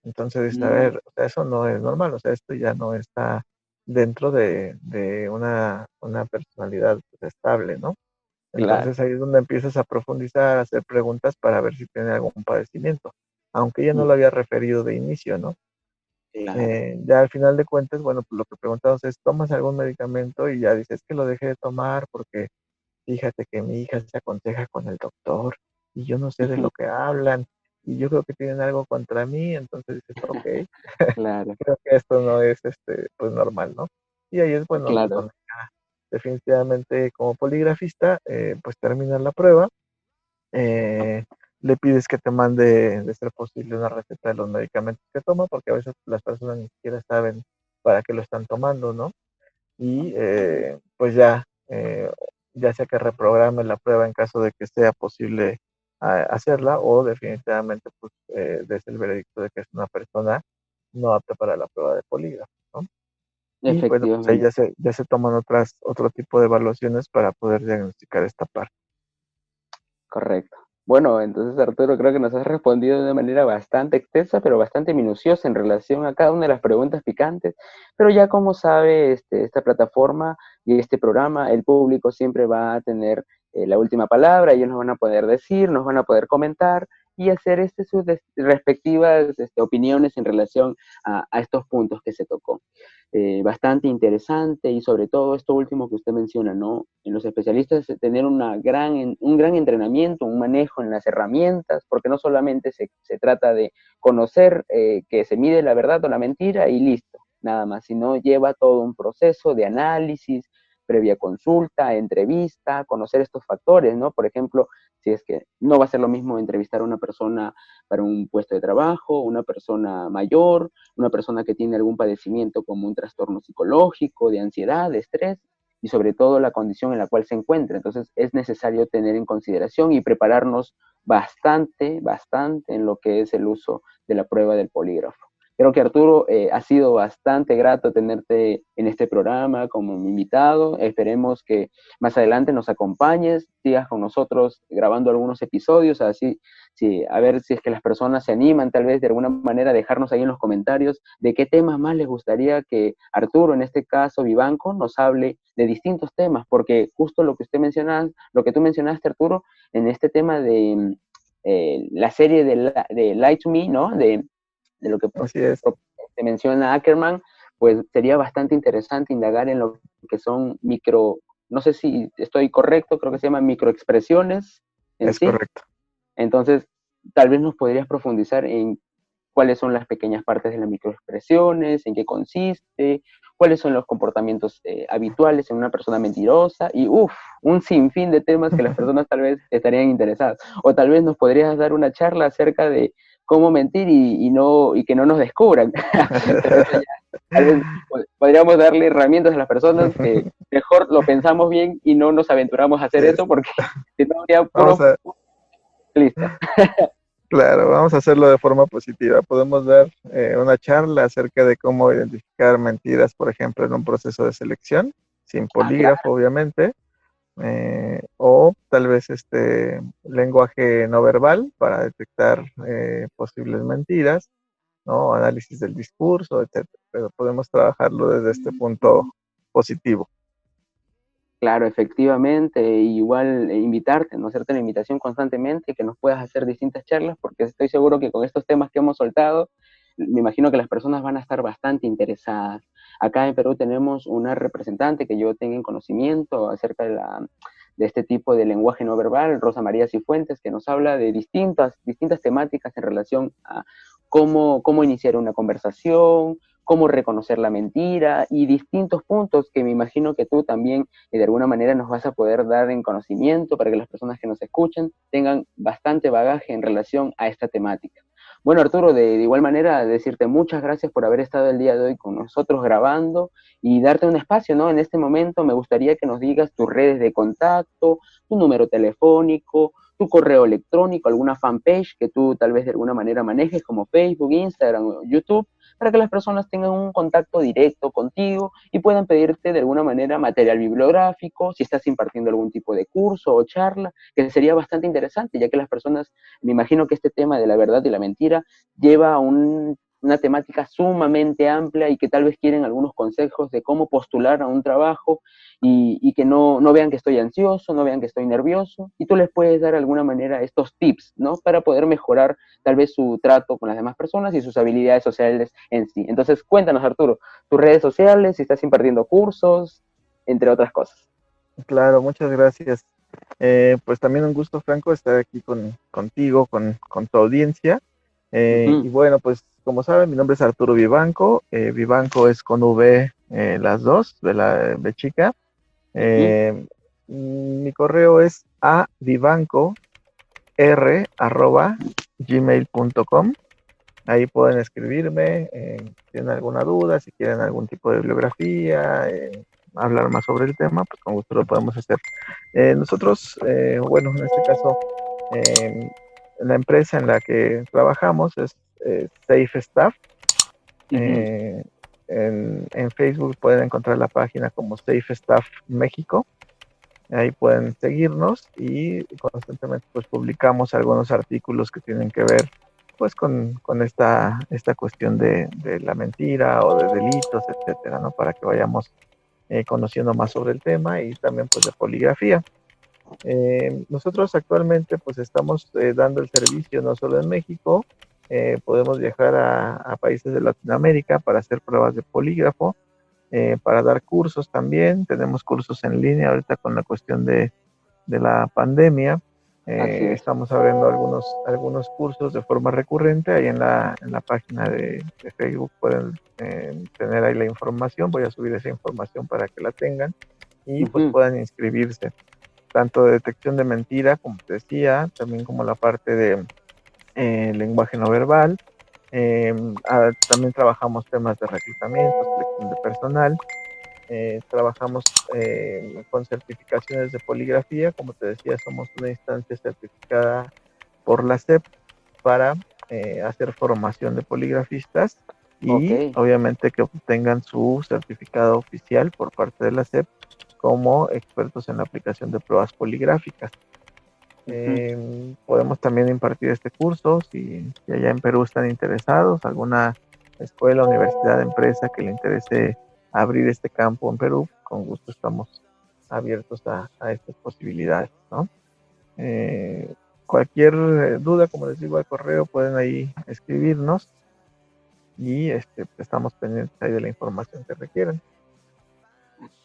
Entonces, dice, a Mm, ver, o sea, eso no es normal, o sea, esto ya no está dentro de una personalidad pues, estable, ¿no? claro. Entonces ahí es donde empiezas a profundizar, a hacer preguntas para ver si tiene algún padecimiento, aunque ya no lo Ujú, había referido de inicio, ¿no? claro. Ya al final de cuentas, bueno, pues lo que preguntamos es, ¿tomas algún medicamento? Y ya dices que lo dejé de tomar porque fíjate que mi hija se aconseja con el doctor y yo no sé de Ujú, lo que hablan y yo creo que tienen algo contra mí, entonces dices, ok, claro, creo que esto no es pues normal, ¿no? Y ahí es bueno, pues claro. donde ya definitivamente como poligrafista, pues terminas la prueba, eh, le pides que te mande, de ser posible, una receta de los medicamentos que toma, porque a veces las personas ni siquiera saben para qué lo están tomando, ¿no? Y pues ya sea que reprograme la prueba en caso de que sea posible hacerla o definitivamente pues des el veredicto de que es una persona no apta para la prueba de polígrafo, ¿no? Y bueno, pues ahí Efectivamente, ya se toman otro tipo de evaluaciones para poder diagnosticar esta parte. correcto. Bueno, entonces Arturo, creo que nos has respondido de manera bastante extensa, pero bastante minuciosa en relación a cada una de las preguntas picantes. Pero ya como sabe, esta plataforma y este programa, el público siempre va a tener la última palabra, ellos nos van a poder decir, nos van a poder comentar y hacer sus respectivas opiniones en relación a estos puntos que se tocó. Bastante interesante y sobre todo esto último que usted menciona, ¿no? En los especialistas tener un gran entrenamiento, un manejo en las herramientas, porque no solamente se trata de conocer que se mide la verdad o la mentira y listo, nada más, sino lleva todo un proceso de análisis, previa consulta, entrevista, conocer estos factores, ¿no? Por ejemplo, si es que no va a ser lo mismo entrevistar a una persona para un puesto de trabajo, una persona mayor, una persona que tiene algún padecimiento como un trastorno psicológico, de ansiedad, de estrés, y sobre todo la condición en la cual se encuentra. Entonces es necesario tener en consideración y prepararnos bastante en lo que es el uso de la prueba del polígrafo. Creo que Arturo, ha sido bastante grato tenerte en este programa como mi invitado. Esperemos que más adelante nos acompañes, sigas con nosotros grabando algunos episodios, así sí, a ver si es que las personas se animan tal vez de alguna manera a dejarnos ahí en los comentarios de qué temas más les gustaría que Arturo, en este caso Vivanco, nos hable de distintos temas, porque justo lo que usted menciona, lo que tú mencionaste, Arturo, en este tema de la serie de Lie to Me, ¿no? De lo que Así es. se menciona Ackerman, pues sería bastante interesante indagar en lo que son no sé si estoy correcto, creo que se llaman microexpresiones en Es sí. correcto. Entonces, tal vez nos podrías profundizar en cuáles son las pequeñas partes de las microexpresiones, en qué consiste, cuáles son los comportamientos habituales en una persona mentirosa y un sinfín de temas que las personas tal vez estarían interesadas. O tal vez nos podrías dar una charla acerca de cómo mentir y que no nos descubran. Pero eso ya, tal vez podríamos darle herramientas a las personas que mejor lo pensamos bien y no nos aventuramos a hacer Es- eso porque si no habría Vamos puro a, listo. claro, vamos a hacerlo de forma positiva. Podemos dar una charla acerca de cómo identificar mentiras, por ejemplo, en un proceso de selección, sin Ah, claro. polígrafo, obviamente, o tal vez lenguaje no verbal para detectar posibles mentiras, ¿no? Análisis del discurso, etcétera. Pero podemos trabajarlo desde este punto positivo. Claro, efectivamente, igual invitarte, no hacerte la invitación constantemente, que nos puedas hacer distintas charlas, porque estoy seguro que con estos temas que hemos soltado, me imagino que las personas van a estar bastante interesadas. Acá en Perú tenemos una representante que yo tenga en conocimiento acerca de este tipo de lenguaje no verbal, Rosa María Cifuentes, que nos habla de distintas temáticas en relación a cómo iniciar una conversación, cómo reconocer la mentira y distintos puntos que me imagino que tú también de alguna manera nos vas a poder dar en conocimiento para que las personas que nos escuchan tengan bastante bagaje en relación a esta temática. Bueno, Arturo, de igual manera, decirte muchas gracias por haber estado el día de hoy con nosotros grabando y darte un espacio, ¿no? En este momento me gustaría que nos digas tus redes de contacto, tu número telefónico, tu correo electrónico, alguna fanpage que tú tal vez de alguna manera manejes como Facebook, Instagram o YouTube, para que las personas tengan un contacto directo contigo y puedan pedirte de alguna manera material bibliográfico, si estás impartiendo algún tipo de curso o charla, que sería bastante interesante, ya que las personas, me imagino que este tema de la verdad y la mentira lleva una temática sumamente amplia y que tal vez quieren algunos consejos de cómo postular a un trabajo y que no vean que estoy ansioso, no vean que estoy nervioso, y tú les puedes dar de alguna manera estos tips, ¿no? Para poder mejorar tal vez su trato con las demás personas y sus habilidades sociales en sí. Entonces, cuéntanos, Arturo, tus redes sociales, si estás impartiendo cursos, entre otras cosas. Claro, muchas gracias. Pues también un gusto, Franco, estar aquí contigo, con tu audiencia. Y bueno, pues como saben, mi nombre es Arturo Vivanco. Vivanco es con V, las dos, de chica. Mi correo es avivancor@gmail.com. Ahí pueden escribirme, si tienen alguna duda, si quieren algún tipo de bibliografía, hablar más sobre el tema, pues con gusto lo podemos hacer. Nosotros, bueno, en este caso, eh, la empresa en la que trabajamos es Safe Staff. Eh, en Facebook pueden encontrar la página como Safe Staff México. Ahí pueden seguirnos y constantemente pues publicamos algunos artículos que tienen que ver pues con esta cuestión de la mentira o de delitos, etcétera, ¿no? Para que vayamos conociendo más sobre el tema y también pues de poligrafía. Nosotros actualmente pues estamos dando el servicio no solo en México, podemos viajar a países de Latinoamérica para hacer pruebas de polígrafo, para dar cursos también. Tenemos cursos en línea ahorita con la cuestión de la pandemia. Así es. Estamos abriendo algunos cursos de forma recurrente. Ahí en la página de Facebook pueden tener ahí la información. Voy a subir esa información para que la tengan y pues Ujú. puedan inscribirse. Tanto de detección de mentira, como te decía, también como la parte de lenguaje no verbal. También trabajamos temas de reclutamiento, selección de personal. Trabajamos con certificaciones de poligrafía. Como te decía, somos una instancia certificada por la SEP para hacer formación de poligrafistas Ok. y obviamente que obtengan su certificado oficial por parte de la SEP como expertos en la aplicación de pruebas poligráficas. Ujú. Podemos también impartir este curso si allá en Perú están interesados, alguna escuela, universidad, empresa que le interese abrir este campo en Perú, con gusto estamos abiertos a estas posibilidades, ¿no? Cualquier duda, como les digo, al correo pueden ahí escribirnos y estamos pendientes ahí de la información que requieran.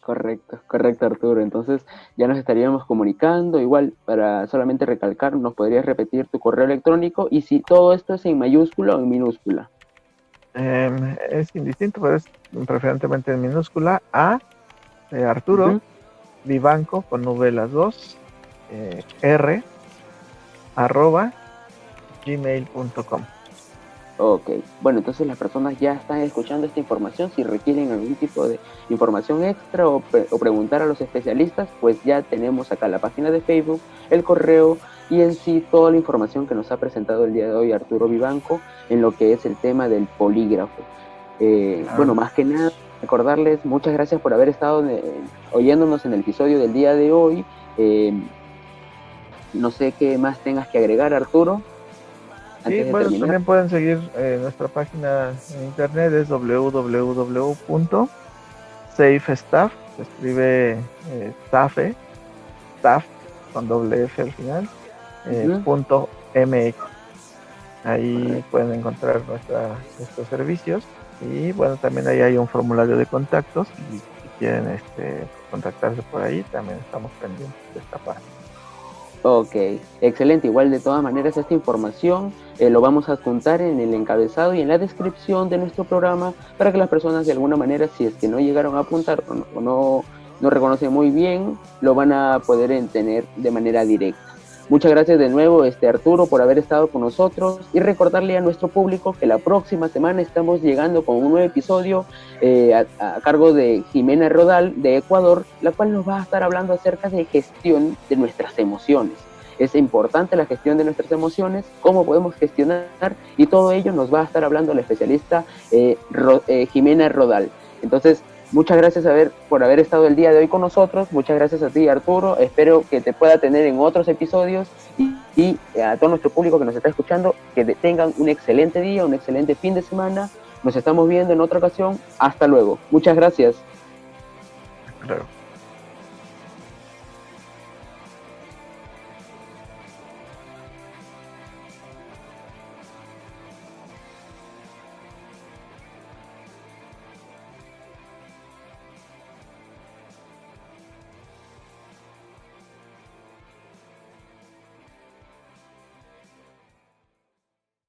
Correcto, correcto, Arturo. Entonces ya nos estaríamos comunicando. Igual, para solamente recalcar, nos podrías repetir tu correo electrónico y si todo esto es en mayúscula o en minúscula. Es indistinto, pero es preferentemente en minúscula a Arturo Ujú. Vivanco con V las dos, R arroba gmail.com. Ok, bueno, entonces las personas ya están escuchando esta información. Si requieren algún tipo de información extra o preguntar a los especialistas, pues ya tenemos acá la página de Facebook, el correo y en sí toda la información que nos ha presentado el día de hoy Arturo Vivanco en lo que es el tema del polígrafo. Bueno, Claro. más que nada, recordarles muchas gracias por haber estado oyéndonos en el episodio del día de hoy. Eh, no sé qué más tengas que agregar, Arturo, Sí, antes de bueno, terminar. también pueden seguir nuestra página en internet, es www.safestaff, se escribe SAFE, staff con doble F al final, Ujú. .mx. Ahí Correcto. pueden encontrar nuestros servicios y bueno, también ahí hay un formulario de contactos y si quieren contactarse por ahí, también estamos pendientes de esta parte. Ok, excelente. Igual de todas maneras esta información lo vamos a adjuntar en el encabezado y en la descripción de nuestro programa para que las personas de alguna manera, si es que no llegaron a apuntar o no reconocen muy bien, lo van a poder tener de manera directa. Muchas gracias de nuevo, Arturo, por haber estado con nosotros y recordarle a nuestro público que la próxima semana estamos llegando con un nuevo episodio a cargo de Jimena Rodal de Ecuador, la cual nos va a estar hablando acerca de gestión de nuestras emociones. Es importante la gestión de nuestras emociones, cómo podemos gestionar y todo ello nos va a estar hablando la especialista Jimena Rodal. Entonces, muchas gracias por haber estado el día de hoy con nosotros. Muchas gracias a ti, Arturo. Espero que te pueda tener en otros episodios y a todo nuestro público que nos está escuchando, que tengan un excelente día, un excelente fin de semana. Nos estamos viendo en otra ocasión. Hasta luego. Muchas gracias. Claro.